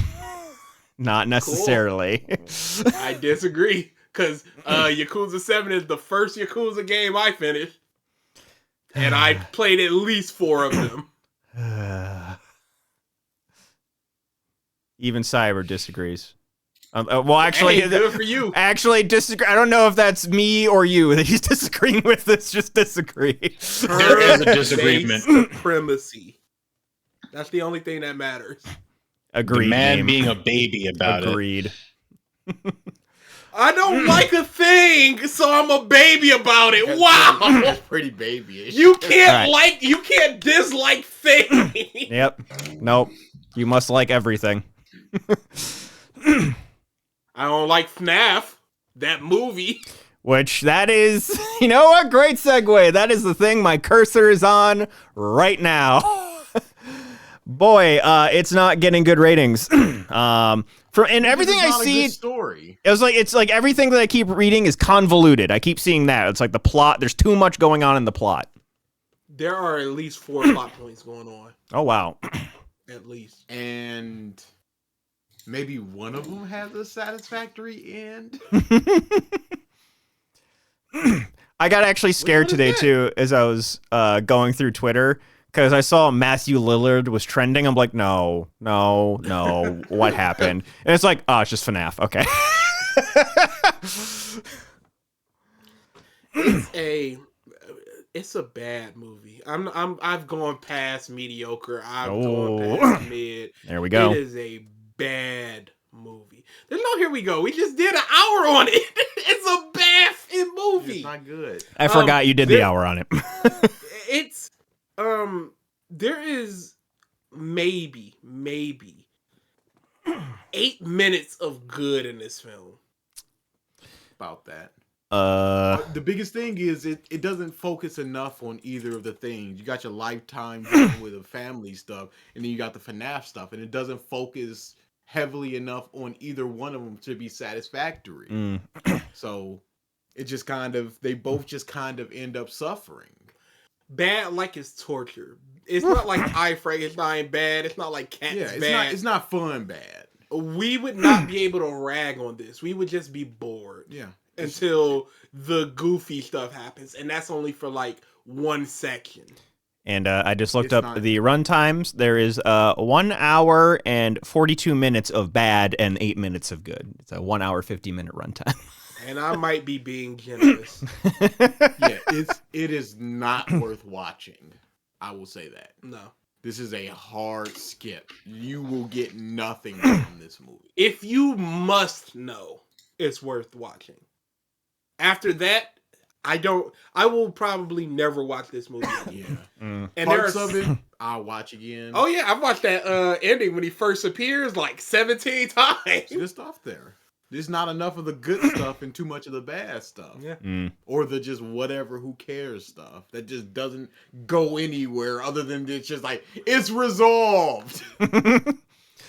not necessarily. Cool. I disagree. Because Yakuza 7 is the first Yakuza game I finished. And I played at least 4 of them. Even Cyber disagrees. Well, actually, hey, good for you. Actually, disagree. I don't know if that's me or you that he's disagreeing with. This just disagree. There is a disagreement. Supremacy. That's the only thing that matters. Agreed. The man game. being a baby about Agreed. I don't like a thing, so I'm a baby about it. Wow, That's pretty babyish. you can't dislike things. Yep. Nope. You must like everything. I don't like Fnaf, that movie. Which that is, you know what? Great segue. That is the thing my cursor is on right now. Boy, it's not getting good ratings. And everything I see, story. it's like everything that I keep reading is convoluted. I keep seeing that. It's like the plot. There's too much going on in the plot. There are at least 4 plot points going on. Oh wow. At least. And maybe one of them has a satisfactory end. I got actually scared today too as I was going through Twitter because I saw Matthew Lillard was trending. I'm like, no, what happened? And it's like, oh, it's just FNAF. Okay. It's a bad movie. I've gone past mediocre. I've gone past mid. There we go. It is a bad movie. There's no here we go. We just did an hour on it. It's a bad movie. It's not good. I forgot you did the hour on it. It's there is maybe 8 minutes of good in this film. About that. The biggest thing is it doesn't focus enough on either of the things. You got your lifetime with the family stuff, and then you got the FNAF stuff, and it doesn't focus heavily enough on either one of them to be satisfactory. So it just they both just kind of end up suffering. Bad like it's torture. It's not like iFrame is not bad. It's not like Cat's bad. It's not fun bad. we would not be able to rag on this. We would just be bored. Yeah. Until the goofy stuff happens, and that's only for like one section. And I just looked It's up not- the run times. There is 1 hour and 42 minutes of bad and 8 minutes of good. It's a 1 hour 50-minute runtime. And I might be being generous. Yeah, it is not worth watching. I will say that. No. This is a hard skip. You will get nothing from this movie. If you must know, it's worth watching. After that, I will probably never watch this movie again. Yeah. And Parts there are of it, I'll watch again. Oh yeah, I've watched that ending when he first appears like 17 times. Good stuff there. There's not enough of the good stuff and too much of the bad stuff. Yeah. Or the just whatever, who cares stuff that just doesn't go anywhere other than it's just like, it's resolved.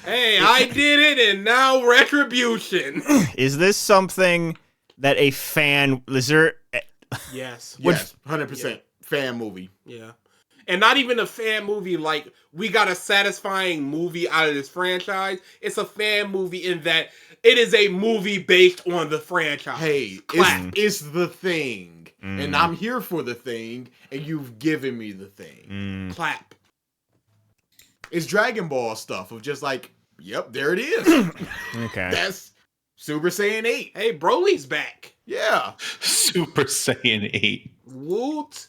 Hey, I did it and now retribution. Is this something that a fan... Is there... Yes. Yes, 100% fan movie. Yeah. And not even a fan movie like we got a satisfying movie out of this franchise. It's a fan movie in that it is a movie based on the franchise. Hey, Clap. it's the thing. And I'm here for the thing, and you've given me the thing. Clap. It's Dragon Ball stuff of just like, yep, there it is. Okay. That's Super Saiyan 8. Hey, Broly's back. Yeah. Super Saiyan 8. Woot.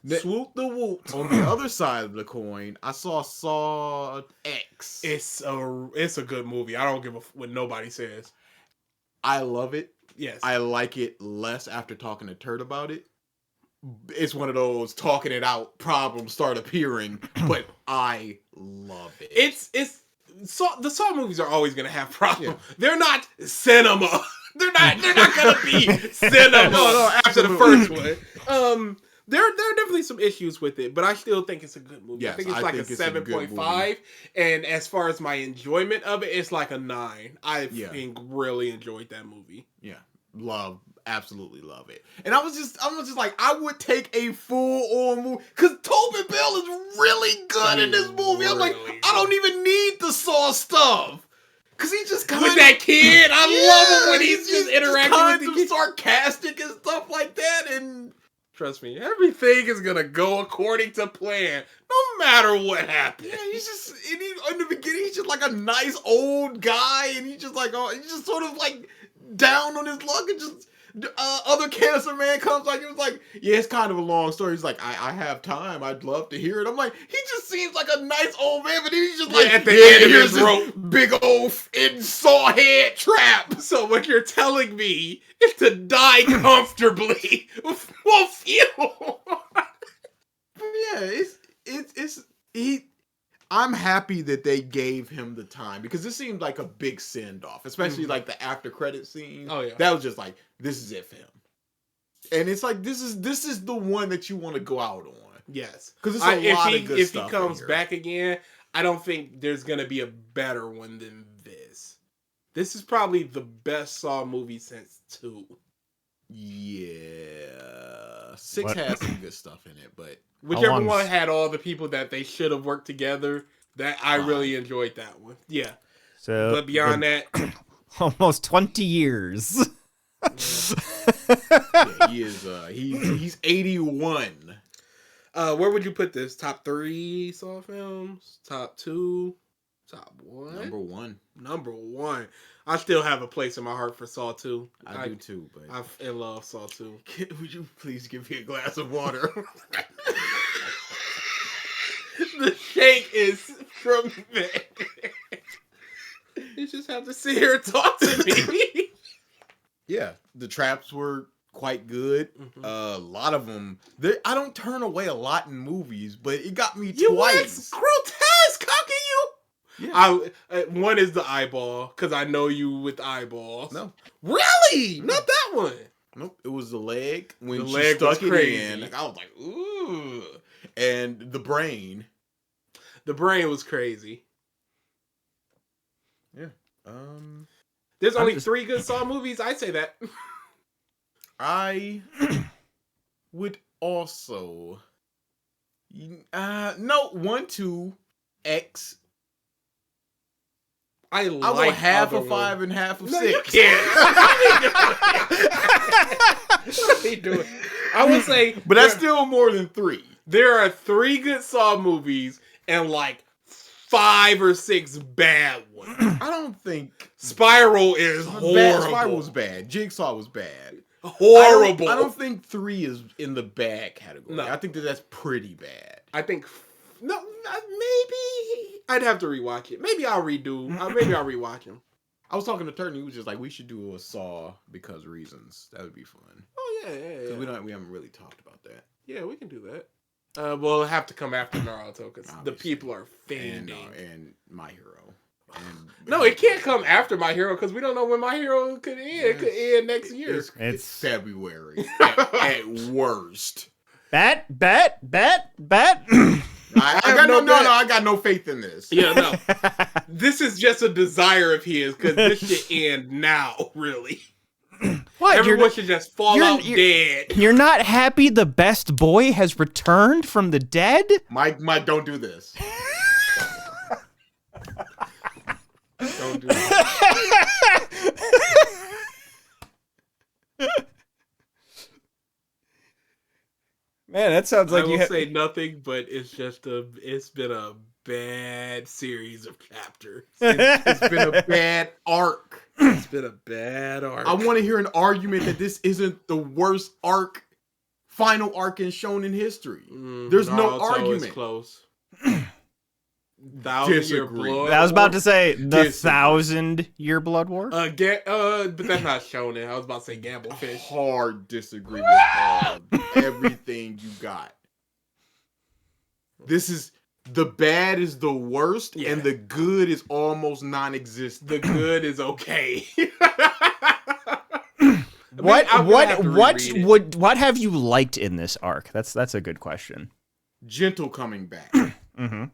Swoop the whoop. On the other side of the coin, I saw X. It's a good movie. I don't give a what nobody says. I love it. Yes. I like it less after talking to Turd about it. It's one of those talking it out problems start appearing, but I love it. The Saw movies are always gonna have problems. Yeah. They're not cinema. They're not gonna be cinema No, after the absolutely. first one. There are definitely some issues with it, but I still think it's a good movie. Yes, I think it's I like think a it's a good 7.5, and as far as my enjoyment of it, it's like a 9. I Yeah. really enjoyed that movie. Yeah, absolutely love it. And I was just like, I would take a full-on movie because Tobin Bell is really good in this movie. I'm like, Really I don't even need the Saw stuff because he's just kind With of that kid, I love him when he's just interacting kind with the of kid. sarcastic and stuff like that. And Trust me, everything is gonna go according to plan, no matter what happens. yeah, he's just in the beginning, he's just like a nice old guy, and he's just like, oh, he's just sort of like down on his luck, and just other cancer man comes like, he was like, yeah, it's kind of a long story. He's like, I have time, I'd love to hear it. I'm like, he just seems like a nice old man, but then he's just like, at the end of here's his this rope. big old saw head trap. So what you're telling me is to die comfortably with fuel. Yeah, I'm happy that they gave him the time because this seemed like a big send off, especially like the after credit scene. Oh yeah, That was just like, this is it for him. And it's like, this is the one that you want to go out on. yes. Because it's a lot of good If stuff he in comes here. back again, I don't think there's gonna be a better one than this. This is probably the best Saw movie since 2. Yeah. 6 What? has some good stuff in it, but Whichever long's- one had all the people that they should have worked together. That I Fine. really enjoyed that one. Yeah. So, But beyond that, almost 20 years. yeah, he is he's 81. where would you put this? Top 3 Saw films? Top 2? Top 1? Number 1. Number 1. I still have a place in my heart for Saw 2. I do too, but I love Saw 2. would you please give me a glass of water? The shake is from there. You just have to sit here and talk to me. Yeah, the traps were quite good. Mhm. A lot of them. I don't turn away a lot in movies, but it got me You twice. was grotesque. How can you? Yeah. One is the eyeball because I know you with eyeballs. No, Really, not that one. nope. It was the leg when The she leg was stuck it crazy. in. Like, I was like, ooh. And the brain. The brain was crazy. Yeah. There's I'm only just- 3 good Saw movies. I say that. I would also. No, 1, 2, X. I I'll go half of 5 and half of 6. You can't. What are you doing? I would say, But that's still more than 3. there are 3 good Saw movies and like 5 or 6 bad ones. I don't think Spiral is horrible. Spiral was bad. Jigsaw was bad. Horrible. I don't think 3 is in the bad category. No. I think that's pretty bad. I think maybe I'd have to rewatch it. Maybe I'll rewatch them. I was talking to Turner. He was just like, we should do a Saw because reasons. That would be fun. Oh yeah. Because we haven't really talked about that. Yeah, we can do that. We'll have to come after Naruto because the Obviously. people are fainting. And My Hero. And No, it can't come after My Hero because we don't know when My Hero could end. It could end next year. It's February at worst. Bet. I got no faith in this. Yeah, no. This is just a desire of his because this should end now, really. What? Everyone should just fall out dead. You're not happy the best boy has returned from the dead? Mike, don't do this. Don't do that. Man, that sounds like I you will say nothing, but it's been a bad series of chapters. It's been a bad arc. It's been a bad arc. I want to hear an argument that this isn't the worst final arc in shonen history. There's no Naruto argument. is close. 1,000-year Disagree. blood. I was about to say the Disagree. 1,000-year blood war. but that's not shonen. I was about to say gamble fish. Hard disagree with everything you got. This is the bad is the worst, Yeah. and the good is almost non-existent. The good is okay. What have you liked in this arc? That's a good question. Gentle coming back. Mm-hmm.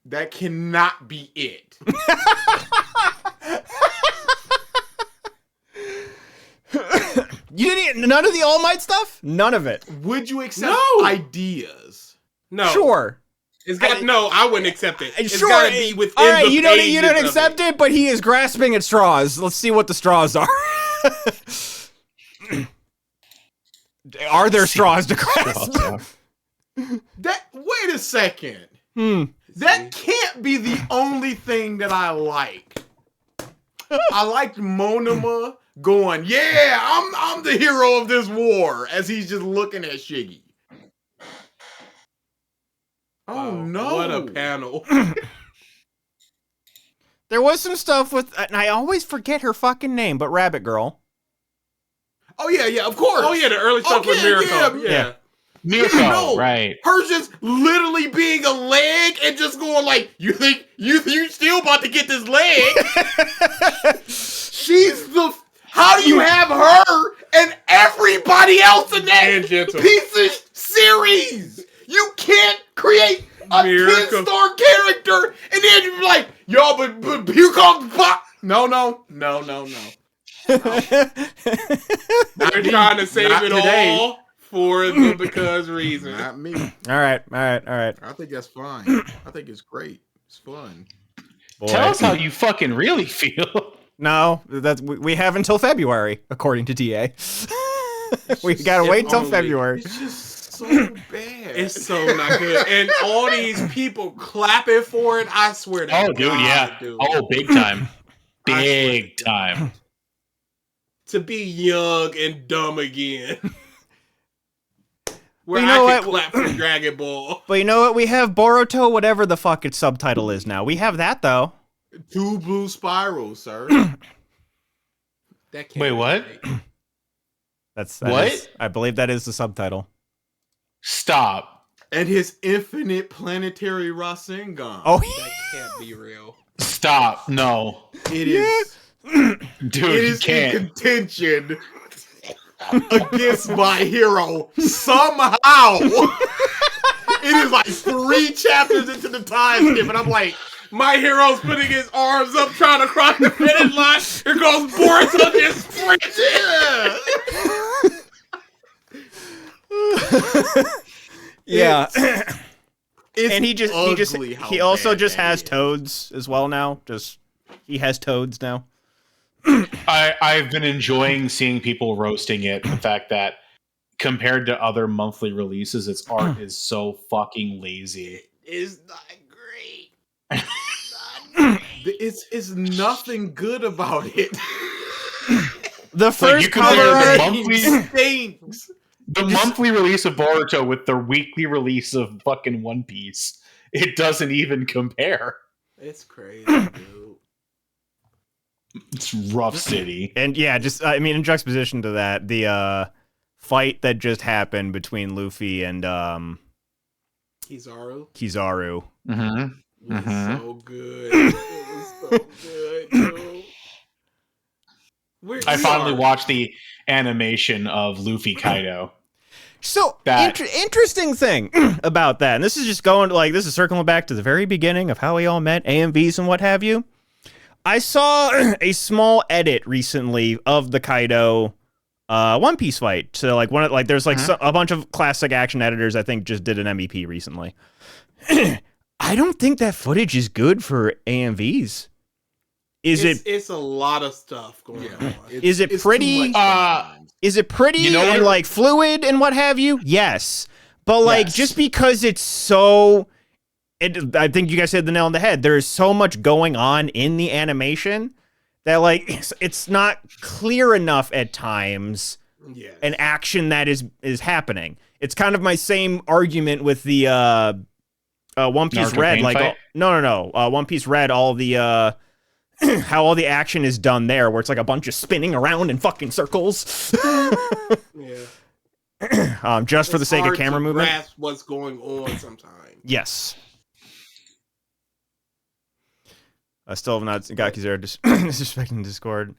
That cannot be it. You didn't none of the All Might stuff? None of it. Would you accept No. ideas? No. Sure. I wouldn't accept it. It's Sure. gotta be within All right, the you don't pages of accept it, but he is grasping at straws. Let's see what the straws are. Are there straws to grasp? Wait a second. Hmm. That can't be the only thing that I like. I liked Monoma going, yeah, I'm the hero of this war, as he's just looking at Shiggy. Oh no. What a panel. There was some stuff with, and I always forget her fucking name, but Rabbit Girl. Oh yeah, of course. Oh yeah, the early stuff with Okay, Miracle. yeah. Mirko, No. right. Her just literally being a leg and just going like, you think you still about to get this leg? How do you have her and everybody else in And that Gentle. piece of series? You can't create a Miracle. 10-star character and then you're like, yo, but here comes Pop. No. They're trying to save Not it today. all for the because reason. Not me. All right. I think that's fine. I think it's great. It's fun. Boy. Tell us how you fucking really feel. No, we have until February, according to DA. We gotta wait till only. February. It's just so bad. It's so not good. And all these people clapping for it, I swear to God. Oh, dude, yeah. Dude. Oh, big time. I Big time. To be young and dumb again. Where But you know I can what? clap for Dragon Ball. But you know what? We have Boruto, whatever the fuck its subtitle is now. We have that, though. 2 blue spirals, sir. That can't Wait, be what? right. That What? is- I believe that is the subtitle. Stop. And his infinite planetary Rasengan. Oh, That can't be real. Stop. No. It is. Dude, It you is in can't. contention against my hero somehow. It is like 3 chapters into the time skip, and I'm like, My hero's putting his arms up trying to cross the finish line. Here goes Boruto just sprinting. yeah. It's and ugly how he also bad just that has is. toads as well now. He has toads now. I've been enjoying seeing people roasting it. The fact that compared to other monthly releases, its art is so fucking lazy. It's not great. Not great. It's nothing good about it. The first you compare cover the art, monthly- stinks. The monthly release of Boruto with the weekly release of fucking One Piece, it doesn't even compare. It's crazy, dude. It's rough city. and yeah, just I mean, in juxtaposition to that, the fight that just happened between Luffy and Kizaru Mm-hmm. was Mhm. so good. It was so good, dude. I finally watched the animation of Luffy Kaido. So, That- interesting thing about that, and this is just going like this is circling back to the very beginning of how we all met, AMVs and what have you. I saw a small edit recently of the Kaido One Piece fight. So like there's like a bunch of classic action editors I think just did an MEP recently. I don't think that footage is good for AMVs. It's a lot of stuff going on. Is it It's pretty? too much sometimes. Is it pretty You know and what- like fluid and what have you? Yes. But like Yes. just because it's so I think you guys hit the nail on the head. There's so much going on in the animation that like it's not clear enough at times Yes. an action that is happening. It's kind of my same argument with the One Piece Naruto Red Pain like fight? no. One Piece Red all the how all the action is done there, where it's like a bunch of spinning around in fucking circles. Yeah. Just for the It's sake of hard camera to movement. grasp what's going on sometimes. Yes. I still have not got Kizaru disrespecting Discord.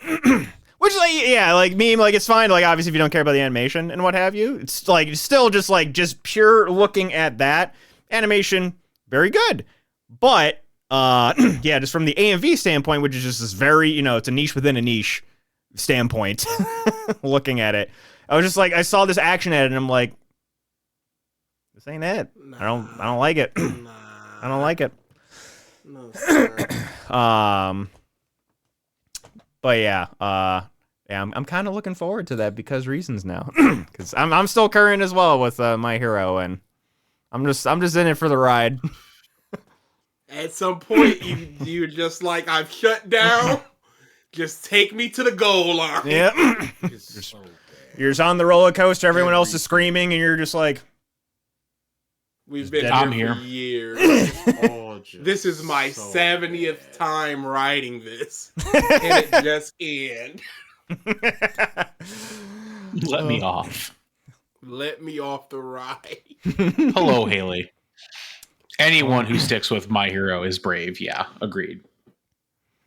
Which, like, yeah, like, meme, like, it's fine. Like, obviously, if you don't care about the animation and what have you, it's, like, still just pure looking at that. Animation, very good. But, yeah, just from the AMV standpoint, which is just this very, it's a niche within a niche standpoint, looking at it. I was just like, I saw this action edit, and I'm like, this ain't it. I don't like it. Nah. I don't like it. No, sir. But yeah, I'm kind of looking forward to that because reasons now, because I'm still current as well with My Hero, and I'm just in it for the ride. At some point, you're just like, I've shut down. Just take me to the goal line. Yeah, It's so bad. you're just on the roller coaster. Everyone else is screaming, and you're just like, We've been I'm here here. for years. Oh, just This is my so 70th bad. time writing this, and it just ends. Let me off. Let me off the ride. Hello, Haley. Anyone who sticks with My Hero is brave. Yeah, agreed.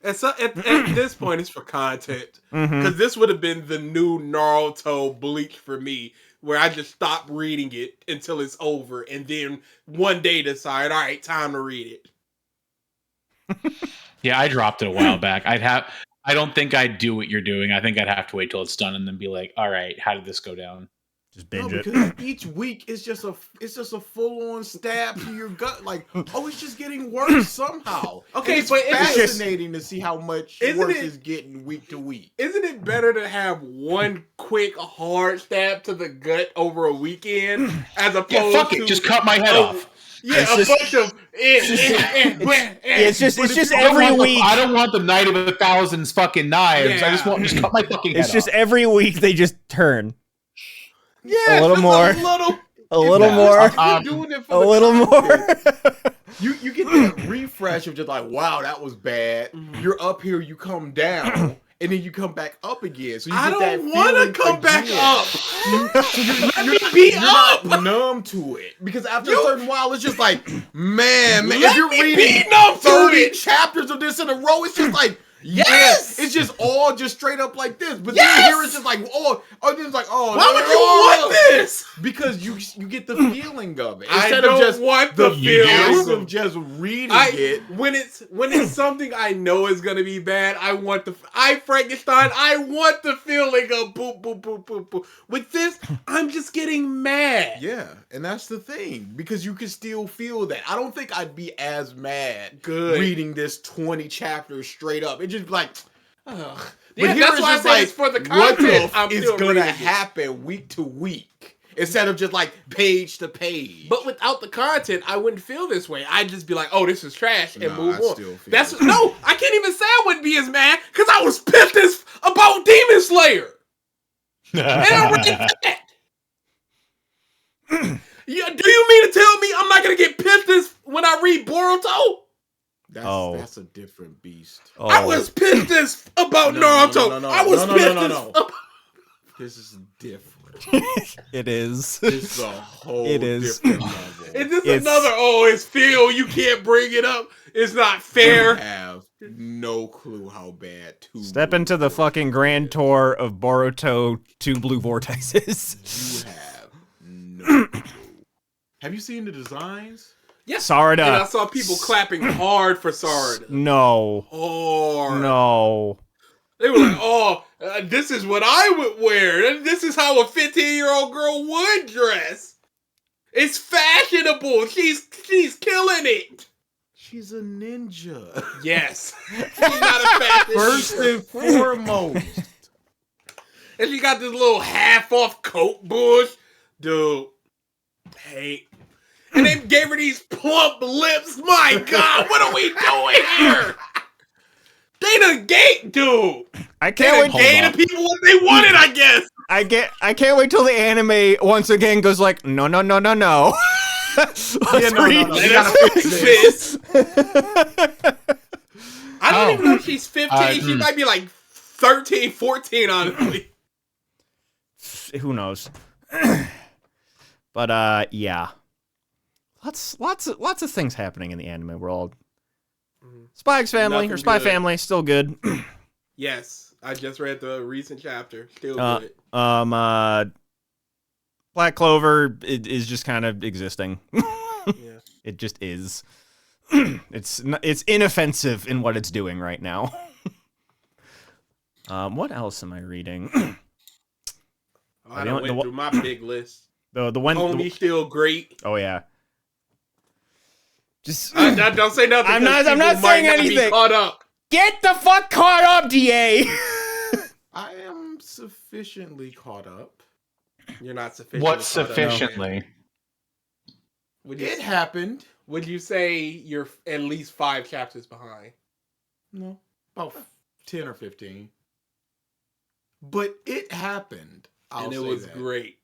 At this point, it's for content. Mhm. Because this would have been the new Naruto Bleach for me, where I just stop reading it until it's over, and then one day decide, all right, time to read it. Yeah, I dropped it a while back. I don't think I'd do what you're doing. I think I'd have to wait till it's done and then be like, all right, how did this go down? just No, binge it. because each week is just a full on stab to your gut. Like, oh, it's just getting worse somehow. Okay, And it's but it's just- fascinating to see how much Isn't worse it- it's getting week to week. Isn't it better to have one quick hard stab to the gut over a weekend as opposed Yeah, fuck to it. Just cut my head off. Yeah, It's a just- bunch of It's just I don't every want the- week. I don't want the Night of a Thousand fucking knives. I Yeah. just cut my fucking head It's just off. every week they just turn yeah, A little just more. a little a little more, You're doing it for a the little content. more. You get that refresh of just like, wow, that was bad. Mm-hmm. You're up here, you come down, and then you come back up again. So you I get that don't wanna feeling come back again. up. Let me be you're up. not numb to it because after a certain while, it's just like, man, Let if you're me reading be numb to 30 it. chapters of this in a row, it's just like, Yes! It's just all just straight up like this. But Yes! then here it's just like, then it's like, Why would you want this? Because you get the feeling of it. I Instead don't of just want the feeling feeling of just reading I it. when it's something I know is gonna be bad, I want Frankenstein. I want the feeling of boop boop boop boop boop. With this, I'm just getting mad. Yeah, and that's the thing. Because you can still feel that. I don't think I'd be as mad reading this 20 chapters straight up. It just like, ugh. Yeah, But here that's it's why I just say like, it's for the what content. if it's gonna happen week to week instead of just like page to page? But without the content, I wouldn't feel this way. I'd just be like, "Oh, this is trash," and move I on. still feel That's it. no, I can't even say I wouldn't be as mad because I was pissed about Demon Slayer, and I read that. Yeah, do you mean to tell me I'm not gonna get pissed when I read Boruto? That's a different beast. Oh. I was pissed about Naruto. I was pissed. This is different. It is. It's a whole is. different level. Is this another? Oh, it's Phil. You can't bring it up. It's not fair. You have no clue how bad. Step into the fucking grand tour of Boruto 2 Blue Vortexes. You have no clue. Have you seen the designs? Yes. Sarada. And I saw people clapping hard for Sarada. No. Hard. No. They were like, "Oh, this is what I would wear. And this is how a 15-year-old girl would dress. It's fashionable. She's killing it." She's a ninja. Yes. She's not a fashion. First and foremost. And she got this little half-off coat bush. Dude. Hey. And they gave her these plump lips. My God, what are we doing here? They done gave, dude. I can't wait. Gave the people what they wanted, I guess. I can't wait till the anime once again goes like, no. Let's read. You gotta fix this. I don't even know if she's 15. She might be like 13, 14, honestly. Who knows? But yeah. Lots of things happening in the anime world. Spy X Family Nothing or Spy good. Family, still good. Yes, I just read the recent chapter. Still good. Black Clover is just kind of existing. Yeah. It just is. It's inoffensive in what it's doing right now. What else am I reading? I went through my big list. The one. Homie's still great. Oh yeah. Just don't say nothing. I'm not saying anything. Caught up. Get the fuck caught up, DA. I am sufficiently caught up. You're not sufficient. What sufficiently? It happened. Would you say you're at least 5 chapters behind? No, about 10 or 15. But it happened. And it was great.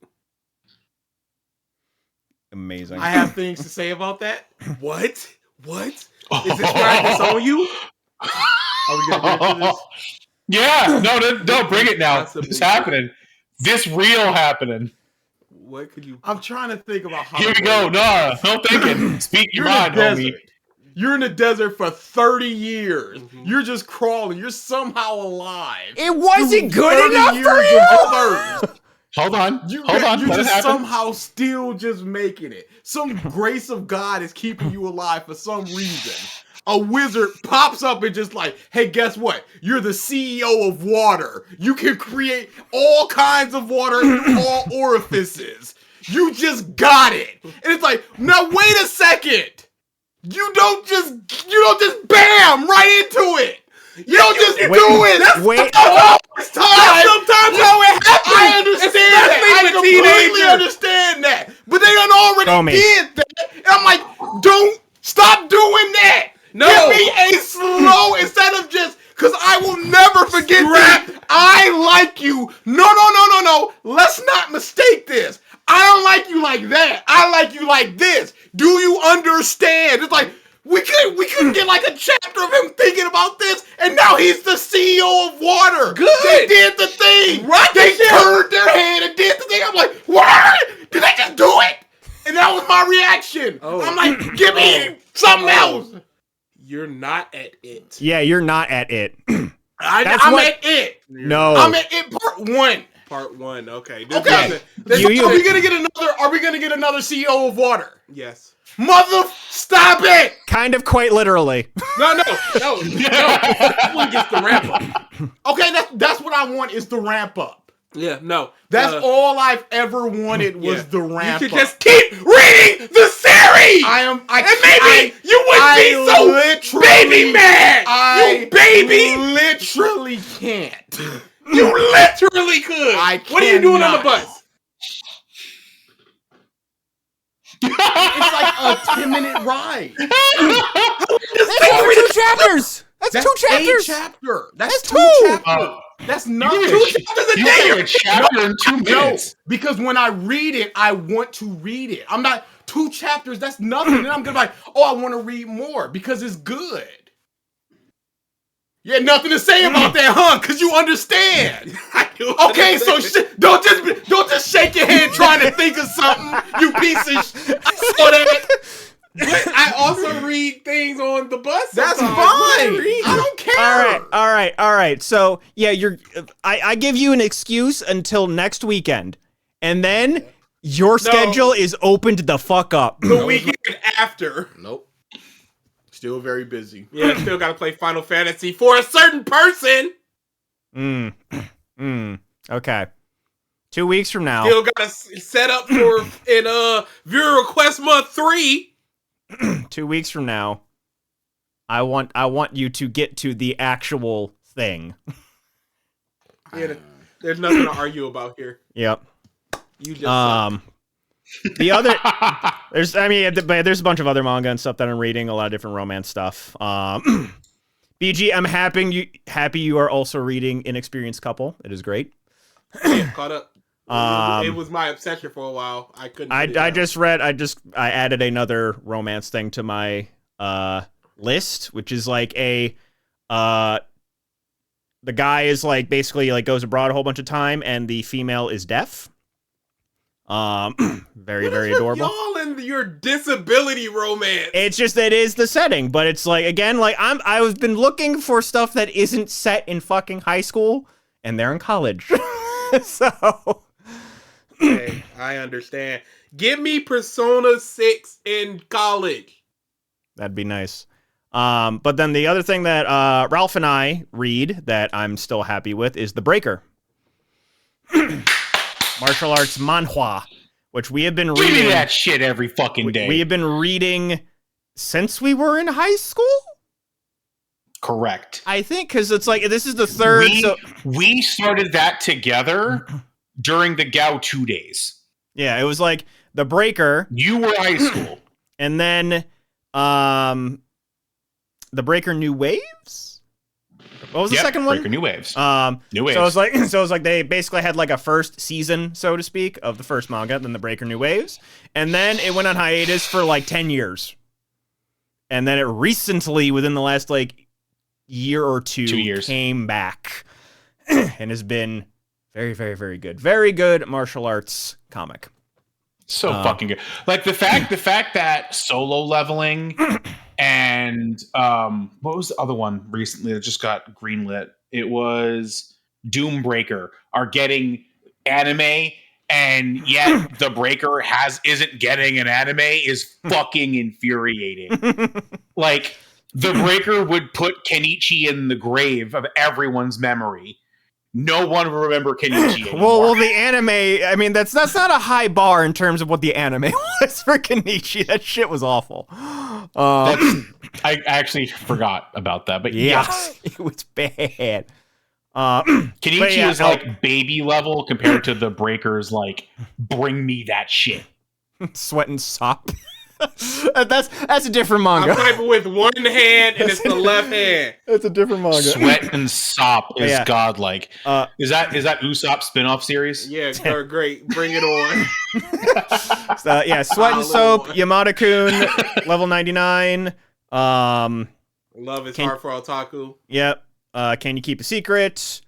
Amazing. I have things to say about that. What? Is this practice on you? Are we gonna get into this? Yeah, no, bring it now. Possibly. It's happening. This real happening. What could you? I'm trying to think about how. Here we go. No thinking. Speak your You're in mind, the homie. desert. You're in the desert for 30 years. Mhm. You're just crawling. You're somehow alive. It wasn't Through good 30 enough years for of you. thirst. Hold on. You're Let it just happen. somehow still just making it. Some grace of God is keeping you alive for some reason. A wizard pops up and just like, hey, guess what? You're the CEO of water. You can create all kinds of water in all orifices. You just got it. And it's like, now wait a second. You don't just bam right into it. You don't just do it. That's sometimes how it happens. I understand that. I completely understand that. But they done already did that. And I'm like, don't stop doing that. No. Give me a slow instead of just, because I will never forget that. I like you. No. Let's not mistake this. I don't like you like that. I like you like this. Do you understand? It's like, we couldn't get like a chapter of him thinking about this, and now he's the CEO of water. Good. They did the thing. Right. They turned their head and did the thing. I'm like, what? Did they just do it? And that was my reaction. Oh. I'm like, give me something else. You're not at it. Yeah, you're not at it. I'm at it. No. I'm at it part 1. Part 1. Okay. Okay. Are we gonna get another CEO of water? Yes. Stop it! Kind of quite literally. No. That one gets the ramp up. Okay, that's what I want is the ramp up. Yeah, no. That's all I've ever wanted was the ramp up. You should just keep reading the series! And maybe you wouldn't be so baby mad! You baby! Literally can't. You literally could! What are you doing on the bus? It's like a 10-minute ride. That's only 2 chapters! That's 2 chapters! A chapter. That's 2 2 chapters. That's not 2 chapters a You day. do a chapter in 2 minutes. No, because when I read it, I want to read it. I'm not 2 chapters. That's nothing. And I'm gonna be like, oh, I want to read more because it's good. You had nothing to say about that, huh? Because you understand. Okay, so don't just shake your head trying to think of something, you piece of shit. So that. But I also read things on the bus. That's fine. I I don't care. All right. So yeah, I give you an excuse until next weekend, and then your schedule is opened the fuck up. The weekend after. Nope. Still very busy. Yeah, still gotta play Final Fantasy for a certain person. Okay. 2 weeks from now. Still gotta set up for in viewer request month 3. 2 weeks from now. I want you to get to the actual thing. Yeah, there's nothing to argue about here. Yep. You just the other there's a bunch of other manga and stuff that I'm reading, a lot of different romance stuff. BG, I'm happy you are also reading Inexperienced Couple. It is great. Caught up. It was my obsession for a while. I couldn't. I added another romance thing to my list, which is like the guy is like basically like goes abroad a whole bunch of time, and the female is deaf. Very adorable. Y'all and your disability romance. It's just that is the setting, but it's like again, like I've been looking for stuff that isn't set in fucking high school, and they're in college. So. Hey, I understand. Give me Persona 6 in college. That'd be nice. But then the other thing that Ralph and I read that I'm still happy with is The Breaker. Martial arts manhwa, which we have been reading. Give me that shit every fucking day. We have been reading since we were in high school? Correct. I think, because it's like, this is the third. We started that together during the Gao 2 days. Yeah, it was like The Breaker. You were high school. And then The Breaker New Waves? What was the second one? Breaker New Waves. New Waves. So it was like they basically had like a first season, so to speak, of the first manga, then The Breaker New Waves. And then it went on hiatus for like 10 years. And then it recently, within the last like year or 2 years, came back and has been very good. Very good martial arts comic. So fucking good. Like the fact that solo leveling and what was the other one recently that just got greenlit? It was Doombreaker are getting anime, and yet The Breaker isn't getting an anime is fucking infuriating. Like The Breaker would put Kenichi in the grave of everyone's memory. No one will remember Kenichi anymore. Well, the anime, I mean, that's not a high bar in terms of what the anime was for Kenichi. That shit was awful. I actually forgot about that, but yes. It was bad. Kenichi is like baby level compared to The Breaker's like, bring me that shit. Sweat and Sop. That's a different manga. I'm typing with one hand and it's the left hand. That's a different manga. Sweat and Sop is godlike. Is that Usopp spin-off series? Yeah, they're great. Bring it on. Sweat and Soap, Yamada-kun, level 99. Love is hard for otaku. Yep. Can You Keep a Secret?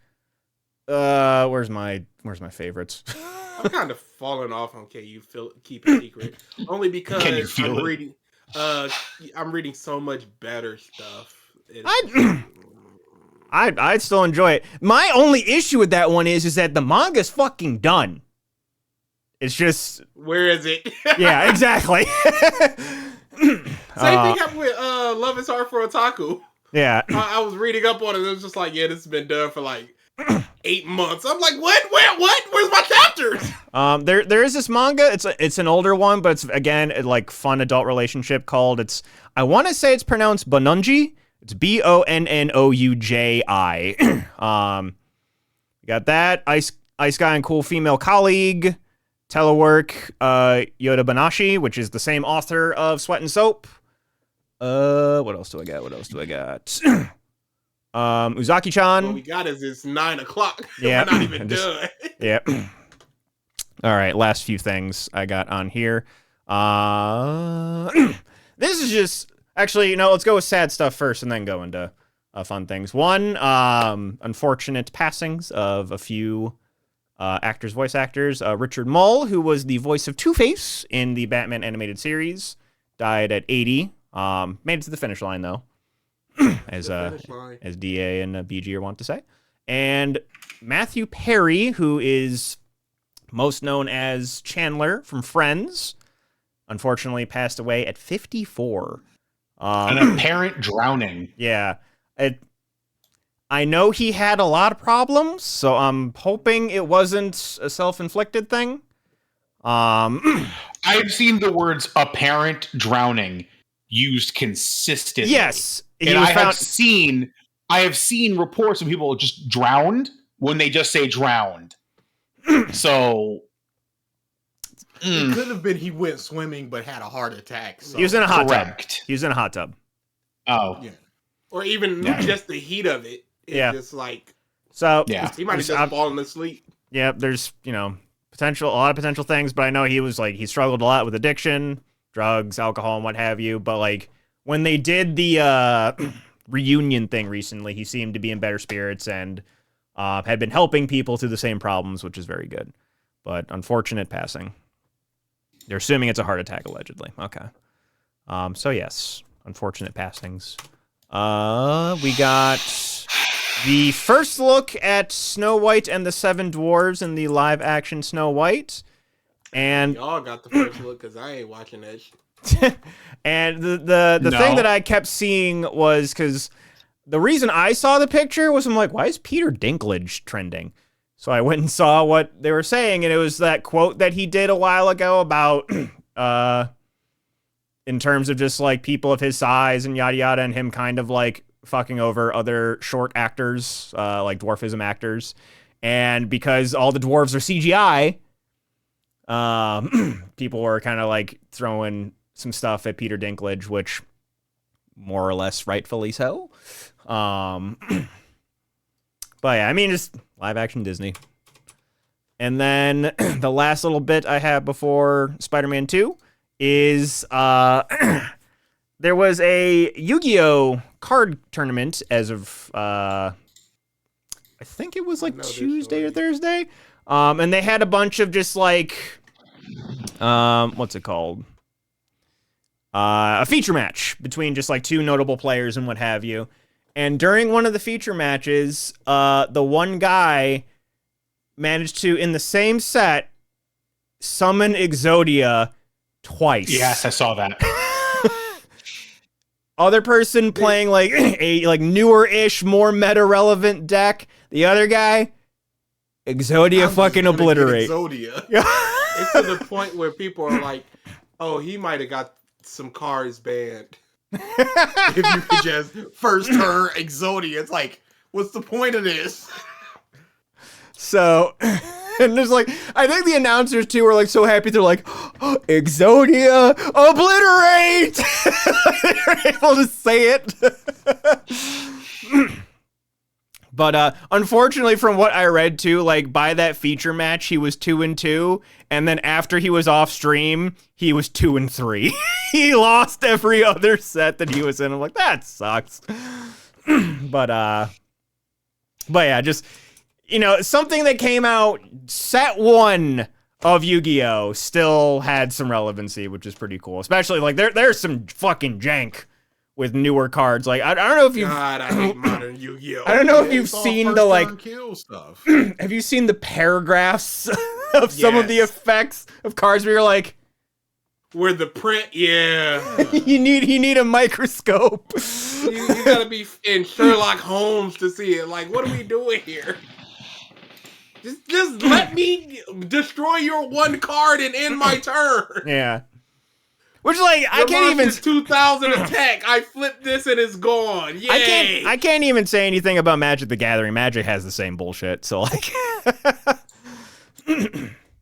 Where's my favorites? I'm kind of falling off on Can You Keep a Secret, only because I'm reading so much better stuff. I'd still enjoy it. My only issue with that one is that the manga's fucking done. It's just Where is it? yeah, exactly. Same thing happened with Love is Hard for Otaku. Yeah. I was reading up on it. It was just like, yeah, this has been done for like 8 months. I'm like, what? What? Where's my chapters? There is this manga. It's an older one, but it's again like fun adult relationship called. I want to say it's pronounced Bononji. It's Bonnouji. You got that Ice Guy and Cool Female Colleague. Telework Yoda Banashi, which is the same author of Sweat and Soap. What else do I got? Uzaki-chan. What we got is it's 9 o'clock. Yeah. We're not even done. Yeah. All right, last few things I got on here. This is just actually, let's go with sad stuff first and then go into fun things. One, unfortunate passings of a few voice actors. Richard Mull, who was the voice of Two-Face in the Batman animated series, died at 80. Made it to the finish line though, as DA and BG want to say. And Matthew Perry, who is most known as Chandler from Friends, unfortunately passed away at 54. An apparent drowning. Yeah. I know he had a lot of problems, so I'm hoping it wasn't a self-inflicted thing. I've seen the words apparent drowning used consistently. Yes. And I have seen reports of people just drowned when they just say drowned. So it could have been he went swimming but had a heart attack. So. He was in a hot Correct. tub. He was in a hot tub. Oh. Yeah. Or even just the heat of it. It's just like, so yeah. He might have just fallen asleep. Yeah, there's, a lot of potential things, but I know he struggled a lot with addiction, drugs, alcohol, and what have you. But like when they did the reunion thing recently, he seemed to be in better spirits and had been helping people through the same problems, which is very good. But unfortunate passing. They're assuming it's a heart attack, allegedly. Okay. So yes, unfortunate passings. We got the first look at Snow White and the Seven Dwarves in the live-action Snow White, and y'all got the first look because I ain't watching that shit. And the thing that I kept seeing was because the reason I saw the picture was I'm like, why is Peter Dinklage trending? So I went and saw what they were saying, and it was that quote that he did a while ago about in terms of just like people of his size and yada yada, and him kind of like fucking over other short actors, like dwarfism actors. And because all the dwarves are CGI, people were kind of like throwing some stuff at Peter Dinklage, which more or less rightfully so. But yeah, I mean, just live action Disney. And then the last little bit I have before Spider-Man 2 is there was a Yu-Gi-Oh card tournament as of I think it was like Tuesday or Thursday. And they had a bunch of just like what's it called? A feature match between just like two notable players and what have you. And during one of the feature matches, the one guy managed to, in the same set, summon Exodia twice. Yes, I saw that. Other person playing like a like newer-ish, more meta-relevant deck. The other guy, Exodia fucking obliterate. Exodia. It's to the point where people are like, oh, he might have got some cards banned. If you could just first turn Exodia, it's like, what's the point of this? So, and there's like, I think the announcers too were like so happy. They're like, oh, Exodia, obliterate! They're able to say it. But unfortunately, from what I read too, like by that feature match, he was 2-2, and then after he was off stream, he was 2-3. He lost every other set that he was in. I'm like, that sucks. But yeah, just, you know, something that came out set 1 of Yu-Gi-Oh! Still had some relevancy, which is pretty cool. Especially like there's some fucking jank with newer cards. Like I don't know if you've God, I hate modern Yu-Gi-Oh. I don't know if Yeah, you've it's all seen first the like turn kill stuff. have you seen the paragraphs of some of the Yes. effects of cards where you're like, Where the print, yeah. you need a microscope. You gotta be in Sherlock Holmes to see it. Like, what are we doing here? Just let me destroy your one card and end my turn. Yeah. Which like I Your can't even monster's 2,000 attack. I flip this and it's gone. Yay! I can't even say anything about Magic the Gathering. Magic has the same bullshit. So like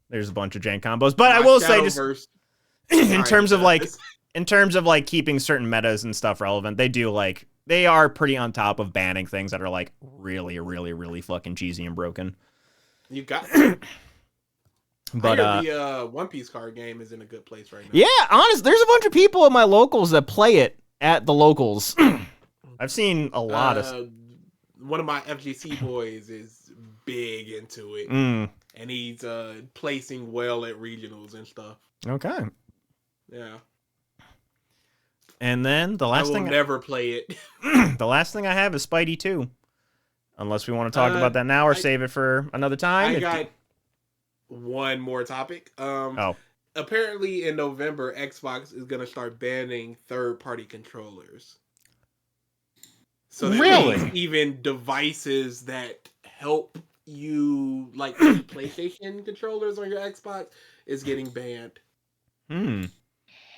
there's a bunch of jank combos. But I will say just Shadowverse. in terms of like Guys. in terms of like keeping certain metas and stuff relevant, they are pretty on top of banning things that are like really, really, really fucking cheesy and broken. You got But the One Piece card game is in a good place right now. yeah, honest, there's a bunch of people at my locals that play it at the locals. I've seen a lot of one of my FGC boys is big into it, and he's placing well at regionals and stuff. Okay. Yeah. And then the I last will thing never play it. the last thing I have is Spidey 2. Unless we want to talk about that now or save it for another time. I got one more topic. Apparently in November, Xbox is gonna start banning third-party controllers. So that Really? means even devices that help you, like PlayStation controllers on your Xbox, is getting banned.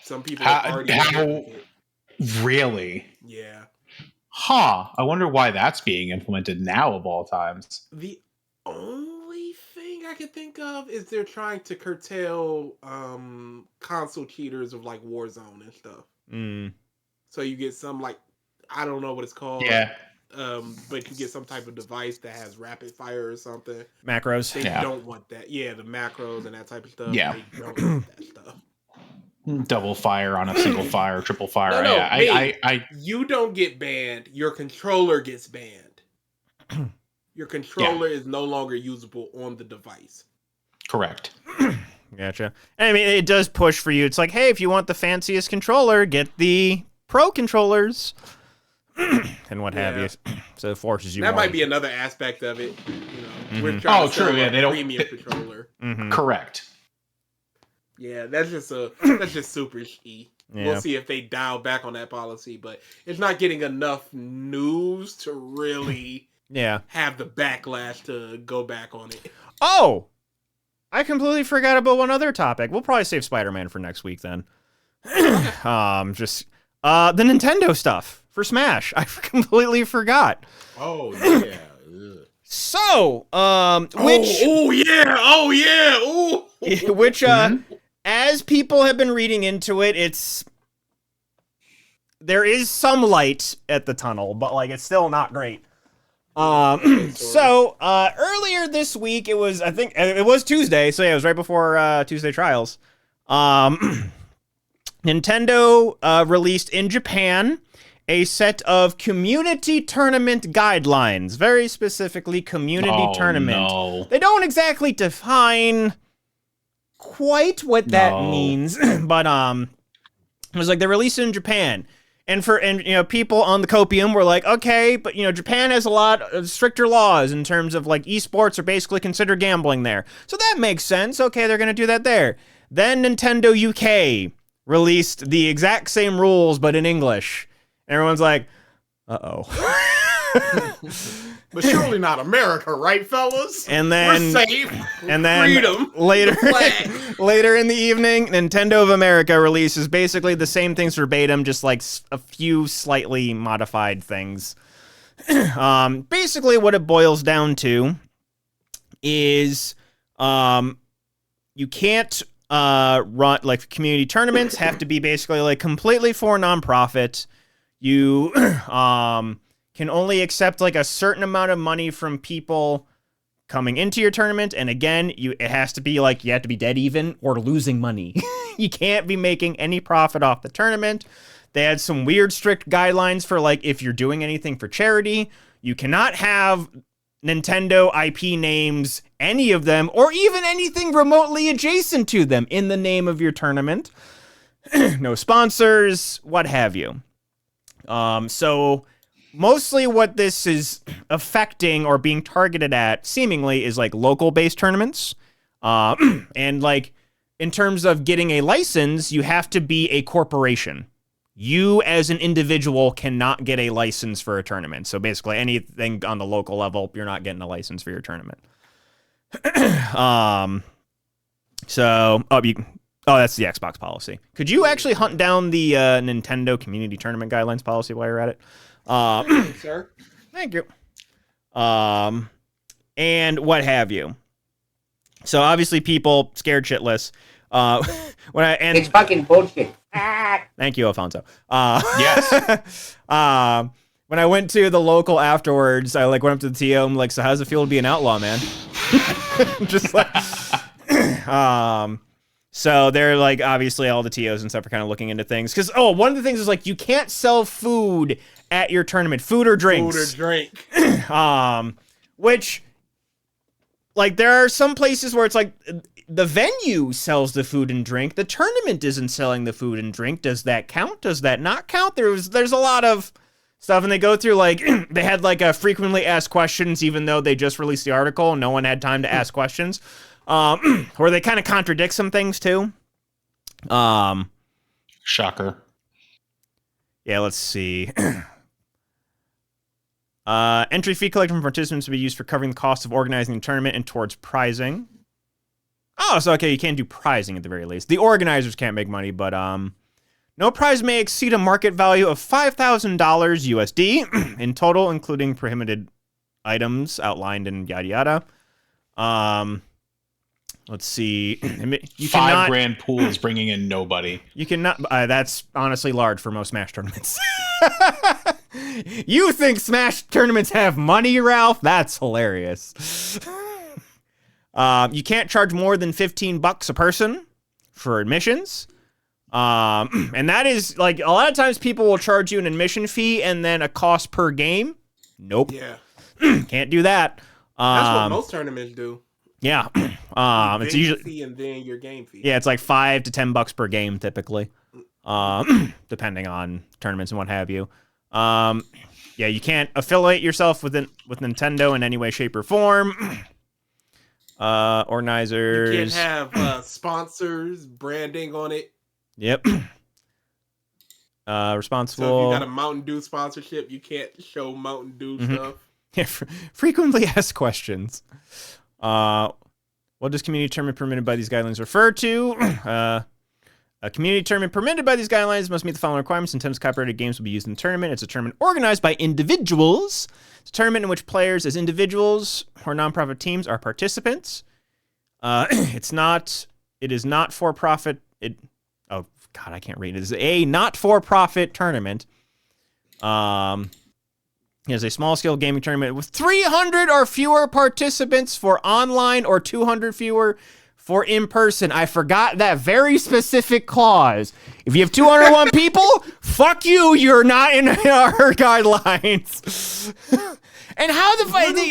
Some people have already banned it. Really? Yeah. Huh. I wonder why that's being implemented now of all times. The only thing I can think of is they're trying to curtail console cheaters of like Warzone and stuff. So you get some like, I don't know what it's called. Yeah. But you get some type of device that has rapid fire or something. Macros. They don't want that. Yeah, the macros and that type of stuff. Yeah. They don't want that stuff. Double fire on a single fire, triple fire. No, I you don't get banned. Your controller gets banned. Your controller is no longer usable on the device. Correct. Gotcha. I mean, it does push for you. It's like, hey, if you want the fanciest controller, get the pro controllers and what have you. So it forces you. That more. might be another aspect of it. You know, we're trying to sell a premium controller. Correct. Yeah, that's just super shitty. Yeah. We'll see if they dial back on that policy, but it's not getting enough news to really have the backlash to go back on it. Oh, I completely forgot about one other topic. We'll probably save Spider-Man for next week then. Just the Nintendo stuff for Smash. I completely forgot. Oh yeah. So, which as people have been reading into it, there is some light at the tunnel, but like it's still not great. So earlier this week, I think it was Tuesday, so yeah, it was right before Tuesday Trials. Nintendo released in Japan a set of community tournament guidelines, very specifically community tournament. No. They don't exactly define quite what that means, but it was like they released it in Japan. And people on the copium were like, okay, but Japan has a lot of stricter laws in terms of like esports are basically considered gambling there. So that makes sense. Okay, they're going to do that there. Then Nintendo UK released the exact same rules, but in English. Everyone's like, uh-oh. But surely not America, right, fellas? And then We're safe. And then Freedom. later in the evening, Nintendo of America releases basically the same things verbatim, just like a few slightly modified things. Basically what it boils down to is you can't run like community tournaments have to be basically like completely for nonprofit. You can only accept like a certain amount of money from people coming into your tournament, and again, it has to be like you have to be dead even or losing money. You can't be making any profit off the tournament. They had some weird strict guidelines for like if you're doing anything for charity, you cannot have Nintendo IP names, any of them, or even anything remotely adjacent to them in the name of your tournament. No sponsors, what have you. So mostly what this is affecting or being targeted at, seemingly, is like local-based tournaments. And like in terms of getting a license, you have to be a corporation. You as an individual cannot get a license for a tournament. So basically anything on the local level, you're not getting a license for your tournament. That's the Xbox policy. Could you actually hunt down the Nintendo community tournament guidelines policy while you're at it? Sir. Thank you. And what have you. So obviously people scared shitless. It's fucking bullshit. Thank you, Alfonso. Yes. When I went to the local afterwards, I like went up to the TO. I'm like, so how's it feel to be an outlaw, man? Just like, so they're like, obviously all the TOs and stuff are kind of looking into things. Cause one of the things is like, you can't sell food at your tournament, food or drinks. Food or drink. Which like there are some places where it's like the venue sells the food and drink. The tournament isn't selling the food and drink. Does that count? Does that not count? There's a lot of stuff, and they go through like they had like a frequently asked questions, even though they just released the article and no one had time to ask questions. Where they kind of contradict some things too. Shocker. Yeah, let's see. Entry fee collected from participants will be used for covering the cost of organizing the tournament and towards prizing. Oh, so okay, you can't do prizing at the very least. The organizers can't make money, but no prize may exceed a market value of $5,000 USD in total, including prohibited items outlined in yada yada. Let's see. You cannot, $5,000 pool is bringing in nobody. You cannot. That's honestly large for most Smash tournaments. You think Smash tournaments have money, Ralph? That's hilarious. You can't charge more than $15 a person for admissions. And that is like a lot of times people will charge you an admission fee and then a cost per game. Nope. Yeah. Can't do that. That's what most tournaments do. Yeah. It's usually fee and then your game fee. Yeah, it's like $5 to $10 per game typically. Depending on tournaments and what have you. Yeah, you can't affiliate yourself with Nintendo in any way, shape, or form. Organizers. You can't have sponsors, branding on it. Yep. Responsible. So if you got a Mountain Dew sponsorship, you can't show Mountain Dew stuff. Yeah, frequently asked questions. What does community tournament permitted by these guidelines refer to? A community tournament permitted by these guidelines must meet the following requirements. Nintendo copyrighted games will be used in the tournament. It's a tournament organized by individuals. It's a tournament in which players as individuals or nonprofit teams are participants. It is not for profit. Oh God, I can't read it. It is a not for profit tournament. It is a small scale gaming tournament with 300 or fewer participants for online or 200 fewer for in-person. I forgot that very specific clause. If you have 201 people, fuck you, you're not in our guidelines. And how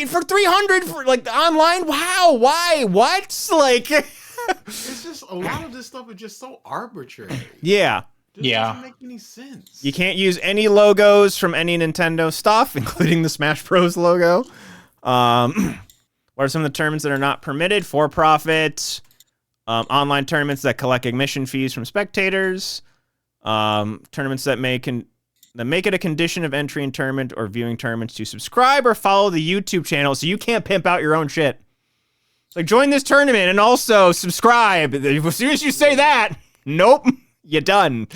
for 300 for like online? Wow, why? What? Like it's just a lot of this stuff is just so arbitrary. Yeah. It doesn't make any sense. You can't use any logos from any Nintendo stuff, including the Smash Bros. Logo. What are some of the tournaments that are not permitted? For-profit, online tournaments that collect admission fees from spectators, tournaments that make it a condition of entry in tournament or viewing tournaments to subscribe or follow the YouTube channel, so you can't pimp out your own shit. It's like, join this tournament and also subscribe. As soon as you say that, nope. You're done.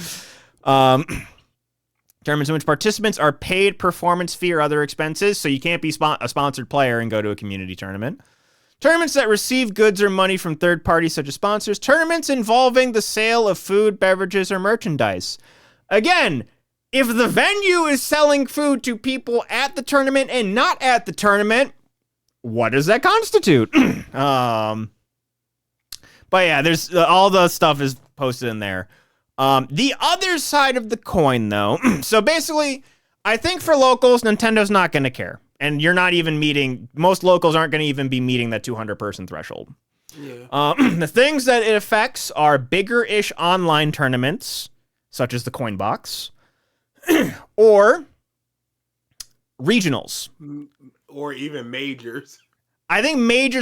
Tournaments in which participants are paid performance fee or other expenses, so you can't be a sponsored player and go to a community tournament. Tournaments that receive goods or money from third parties such as sponsors. Tournaments involving the sale of food, beverages, or merchandise. Again, if the venue is selling food to people at the tournament and not at the tournament, what does that constitute? But yeah, there's all the stuff is posted in there. The other side of the coin, though, so basically, I think for locals, Nintendo's not going to care. And you're not even most locals aren't going to even be meeting that 200-person threshold. Yeah. The things that it affects are bigger-ish online tournaments, such as the Coin Box, Or regionals. Or even majors. I think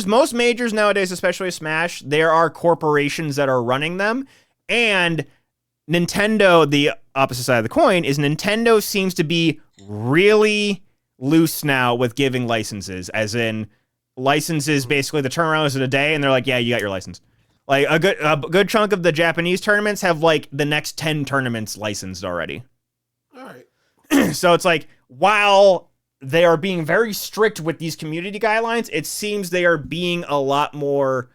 most majors nowadays, especially Smash, there are corporations that are running them. And Nintendo, the opposite side of the coin, is Nintendo seems to be really loose now with giving licenses, as in licenses, basically the turnaround is in a day, and they're like, yeah, you got your license. Like a good chunk of the Japanese tournaments have like the next 10 tournaments licensed already. All right. So it's like, while they are being very strict with these community guidelines, it seems they are being a lot more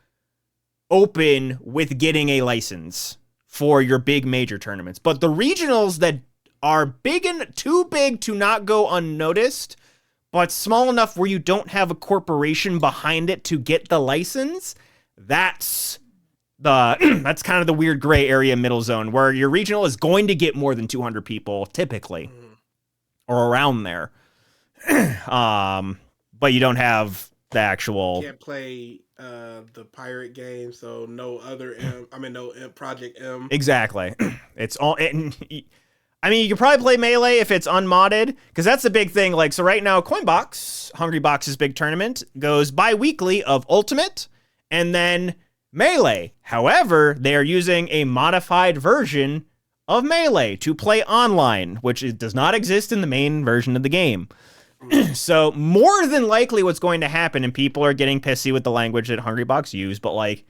open with getting a license for your big major tournaments. But the regionals that are big and too big to not go unnoticed, but small enough where you don't have a corporation behind it to get the license, that's that's kind of the weird gray area middle zone where your regional is going to get more than 200 people typically, or around there. But you don't have the actual. Can't play the pirate game, so no other Project M. Exactly. It's all. I mean, you can probably play Melee if it's unmodded, because that's the big thing. Like, so right now, Coinbox, Hungry Box's big tournament, goes bi-weekly of Ultimate and then Melee. However, they are using a modified version of Melee to play online, which does not exist in the main version of the game. So more than likely what's going to happen, and people are getting pissy with the language that Hungrybox use, but like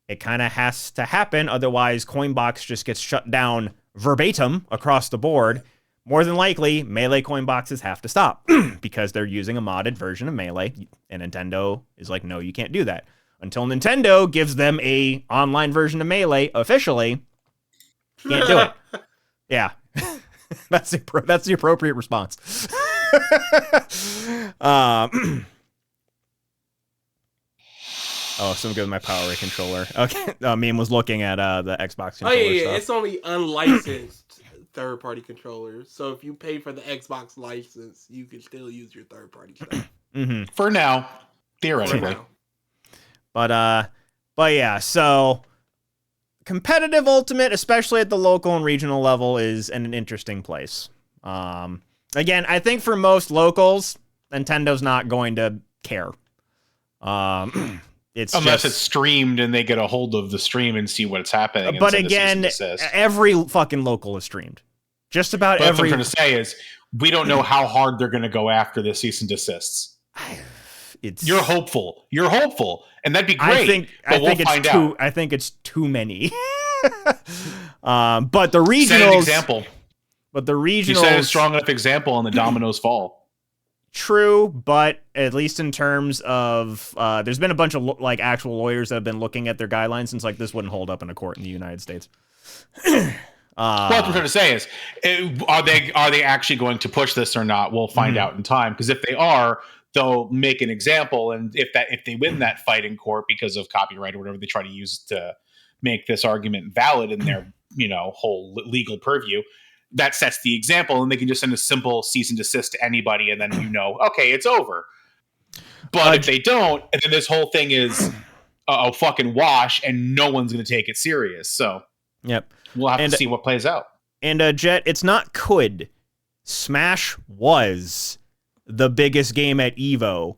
it kind of has to happen. Otherwise, Coinbox just gets shut down verbatim across the board. More than likely, Melee Coinboxes have to stop because they're using a modded version of Melee. And Nintendo is like, no, you can't do that. Until Nintendo gives them a online version of Melee officially, can't do it. Yeah. That's the appropriate response. Oh, so I'm good with my Power Ray controller. Okay, Meme was looking at the Xbox controller. Oh yeah, stuff. it's only unlicensed third-party controllers. So if you pay for the Xbox license, you can still use your third-party stuff. Mm-hmm. For now, theoretically. For now. But yeah, so competitive Ultimate, especially at the local and regional level, is an interesting place. Again, I think for most locals, Nintendo's not going to care. Unless it's streamed and they get a hold of the stream and see what's happening. But again, every fucking local is streamed. Just about every. What I'm trying to say is, we don't know how hard they're going to go after the cease and desists. You're hopeful, and that'd be great. I think it's too many. But the regionals. Set an example. But the regionals. You set a strong enough example on the dominoes fall. True, but at least in terms of, there's been a bunch of like actual lawyers that have been looking at their guidelines since like this wouldn't hold up in a court in the United States. What I'm trying to say is, are they actually going to push this or not? We'll find out in time. Because if they are, they'll make an example, and if they win that fight in court because of copyright or whatever they try to use to make this argument valid in their whole legal purview, that sets the example, and they can just send a simple cease and desist to anybody, and then okay, it's over. But if they don't, and then this whole thing is a fucking wash, and no one's going to take it serious. So, yep, we'll have to see what plays out. And Jet, it's not could. Smash was the biggest game at Evo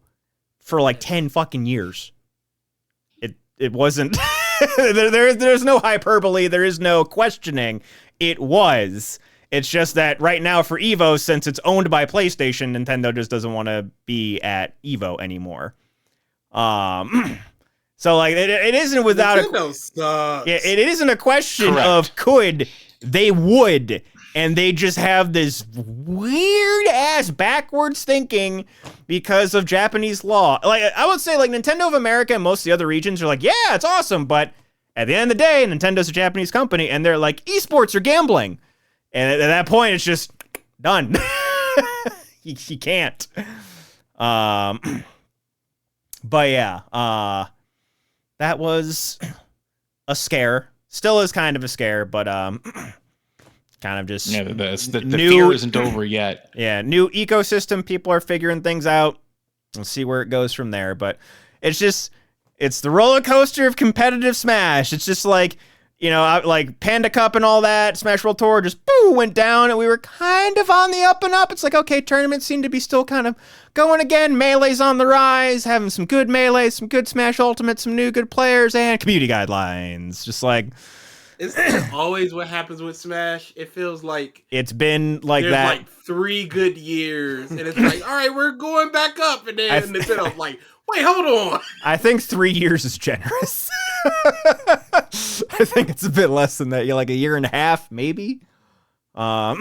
for like 10 fucking years. It wasn't. There's no hyperbole. There is no questioning. It was. It's just that right now for Evo, since it's owned by PlayStation, Nintendo just doesn't want to be at Evo anymore. So like it isn't without Nintendo sucks. It isn't a question Correct. of could, they would, and they just have this weird ass backwards thinking because of Japanese law. Like I would say, like Nintendo of America and most of the other regions are like, yeah, it's awesome, but at the end of the day, Nintendo's a Japanese company, and they're like, esports are gambling. And at that point, it's just done. You can't. But yeah, that was a scare. Still is kind of a scare, but kind of just the fear isn't over yet. Yeah, new ecosystem. People are figuring things out. We'll see where it goes from there. But it's the roller coaster of competitive Smash. It's just like like Panda Cup and all that, Smash World Tour just went down, and we were kind of on the up and up. It's like, okay, tournaments seem to be still kind of going again. Melee's on the rise, having some good Melees, some good Smash Ultimate, some new good players, and community guidelines. Just like... It's always what happens with Smash. It feels like... It's been like there's that. Like 3 good years, and it's like, all right, we're going back up, and then it's like, wait, hold on. I think 3 years is generous. I think it's a bit less than that. Like a year and a half, maybe. But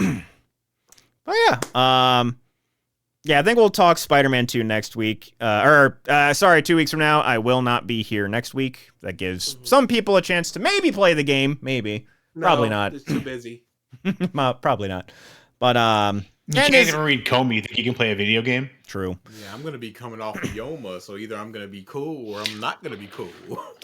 yeah. Yeah, I think we'll talk Spider-Man 2 next week. 2 weeks from now. I will not be here next week. That gives some people a chance to maybe play the game. Maybe. No, probably not. It's too busy. Probably not. But you can't even read Comey. You think you can play a video game? True. Yeah, I'm gonna be coming off of Yoma, so either I'm gonna be cool or I'm not gonna be cool.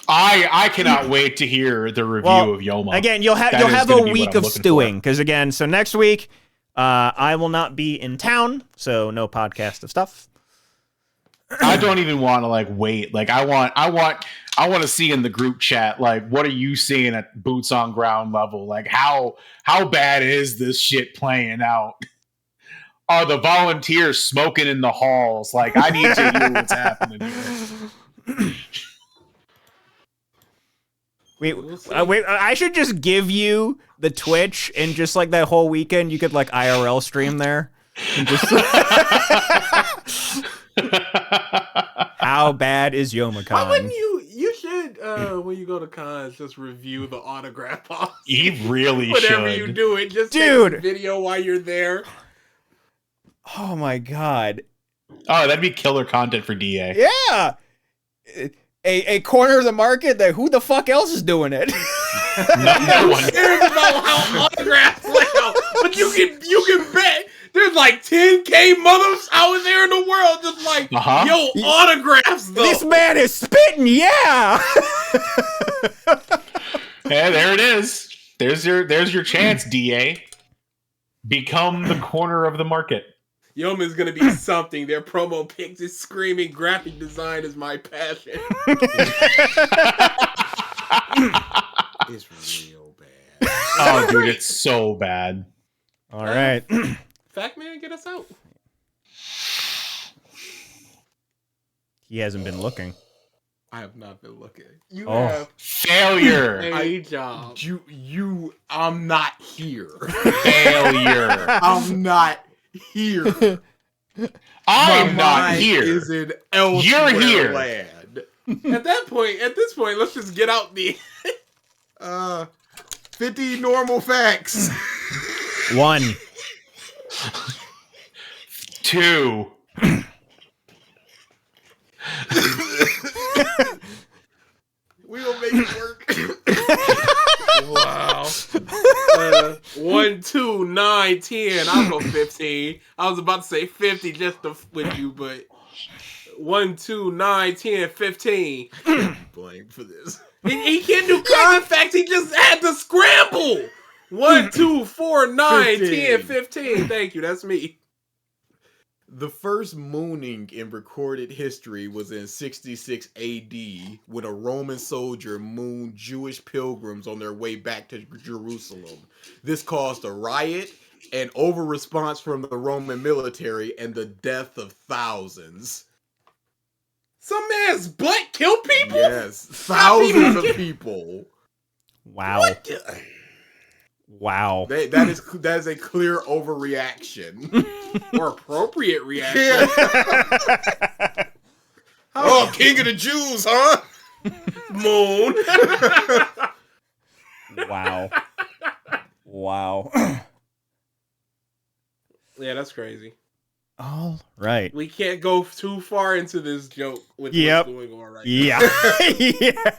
I cannot wait to hear the review of Yoma. Again, you'll have a week of stewing, because again, so next week I will not be in town, so no podcast of stuff. I don't even want to like wait. Like I want to see in the group chat, like, what are you seeing at boots on ground level? Like how bad is this shit playing out? Are the volunteers smoking in the halls? Like, I need to hear what's happening here. Wait, I should just give you the Twitch, and just like that whole weekend you could like IRL stream there. How bad is YomaCon? Why wouldn't you should when you go to cons just review the autograph policy. He really Whatever should. you do, it just Dude. take a video while you're there. Oh my god. Oh, that'd be killer content for DA. Yeah. A corner of the market that who the fuck else is doing it? No one cares about how autographs lay out, but you can bet there's like 10K mothers out there in the world just like, yo, autographs though. This man is spitting, yeah. Yeah, there it is. There's your chance, DA. Become the corner of the market. Yoma's gonna be something. Their promo pics is screaming, graphic design is my passion. It's real bad. Oh, dude, it's so bad. All right. Fact man, get us out. He hasn't been looking. I have not been looking. You Oh. have Failure. a job. I'm not here. Failure. I'm not here. I'm My not mind here. Is in elsewhere You're here. land. At this point, let's just get out the 50 normal facts. 1. 2. We gonna make it work. Wow. 1, 2, 9, 10. I'll go 15. I was about to say 50 just to with you, but 1, 2, 9, 10, 15. Blamed for this. He can't do common facts. He just had to scramble. 1, 2, 4, 9, 10, 15. Thank you. That's me. The first mooning in recorded history was in 66 AD when a Roman soldier mooned Jewish pilgrims on their way back to Jerusalem. This caused a riot, an over-response from the Roman military, and the death of thousands. Some man's butt killed people? Yes, thousands of people. Wow. What? Wow. That is a clear overreaction. Or appropriate reaction. Oh, king of the Jews, huh? Moon. Wow. Wow. Yeah, that's crazy. All right. We can't go too far into this joke with Yep. what's going on right Yeah. Yeah.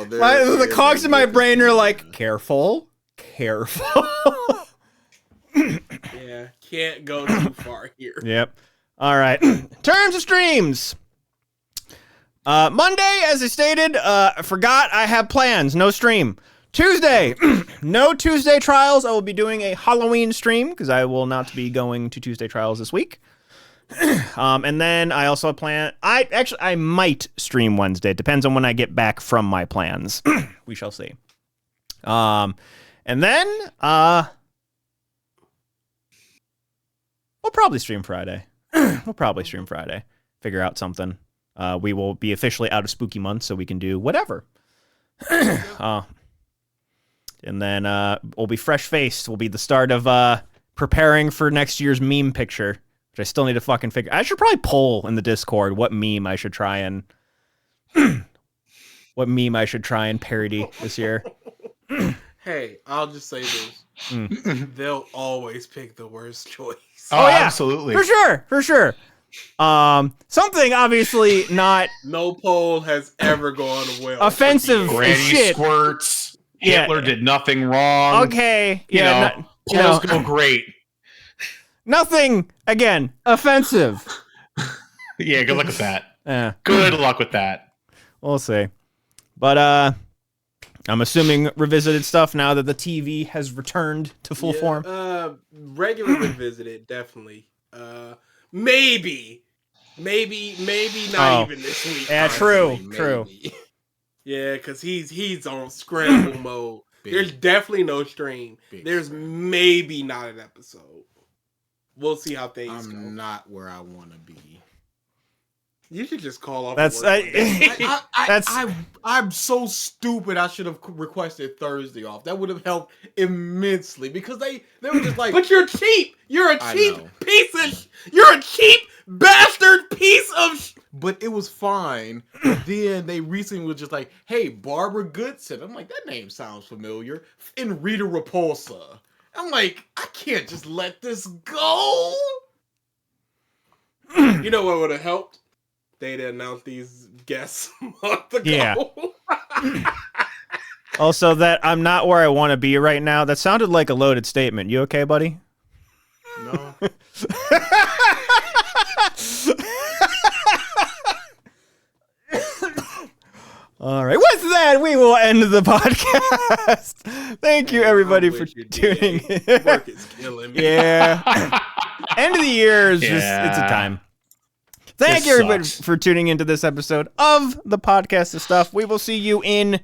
The cogs in my brain are like, careful. now. Yeah, can't go too far here. Yep. All right. Terms of streams. Monday, as I stated, forgot I have plans. No stream. Tuesday, no Tuesday trials. I will be doing a Halloween stream because I will not be going to Tuesday trials this week. And then I also plan. I might stream Wednesday. Depends on when I get back from my plans. We shall see. And then we'll probably stream Friday. Figure out something. We will be officially out of spooky month, so we can do whatever. And then we'll be fresh-faced. We'll be the start of preparing for next year's meme picture, which I still need to fucking figure. I should probably poll in the Discord what meme I should try and parody this year. Hey, I'll just say this. They'll always pick the worst choice. Oh, yeah, absolutely. For sure. Something obviously not No poll has ever gone well. offensive as Granny shit. squirts. Yeah. Hitler did nothing wrong. Okay. You know, polls go great. Nothing, again, offensive. Yeah, good luck with that. Yeah. Good luck with that. We'll see. But I'm assuming revisited stuff now that the TV has returned to full form. Regular revisited, definitely. Maybe not even this week. Yeah, honestly, true. maybe. Yeah, because he's on scramble mode. There's definitely no stream. There's maybe not an episode. We'll see how things go. I'm not where I want to be. You should just call off. That's I'm so stupid. I should have requested Thursday off. That would have helped immensely because they were just like. But you're cheap. You're a cheap know. piece of. You're a cheap bastard piece of. But it was fine. Then they recently were just like, "Hey, Barbara Goodson." I'm like, that name sounds familiar. And Rita Repulsa. I'm like, I can't just let this go. You know what would have helped? They'd announced these guests a month ago. Yeah. Also, that I'm not where I want to be right now. That sounded like a loaded statement. You okay, buddy? No. All right. With that, we will end the podcast. Thank you, everybody, for tuning in. Work is killing me. Yeah. End of the year is just, it's a time. Thank you, everybody, for tuning into this episode of the Podcast of Stuff. We will see you in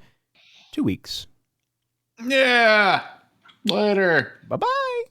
2 weeks. Yeah. Later. Bye-bye.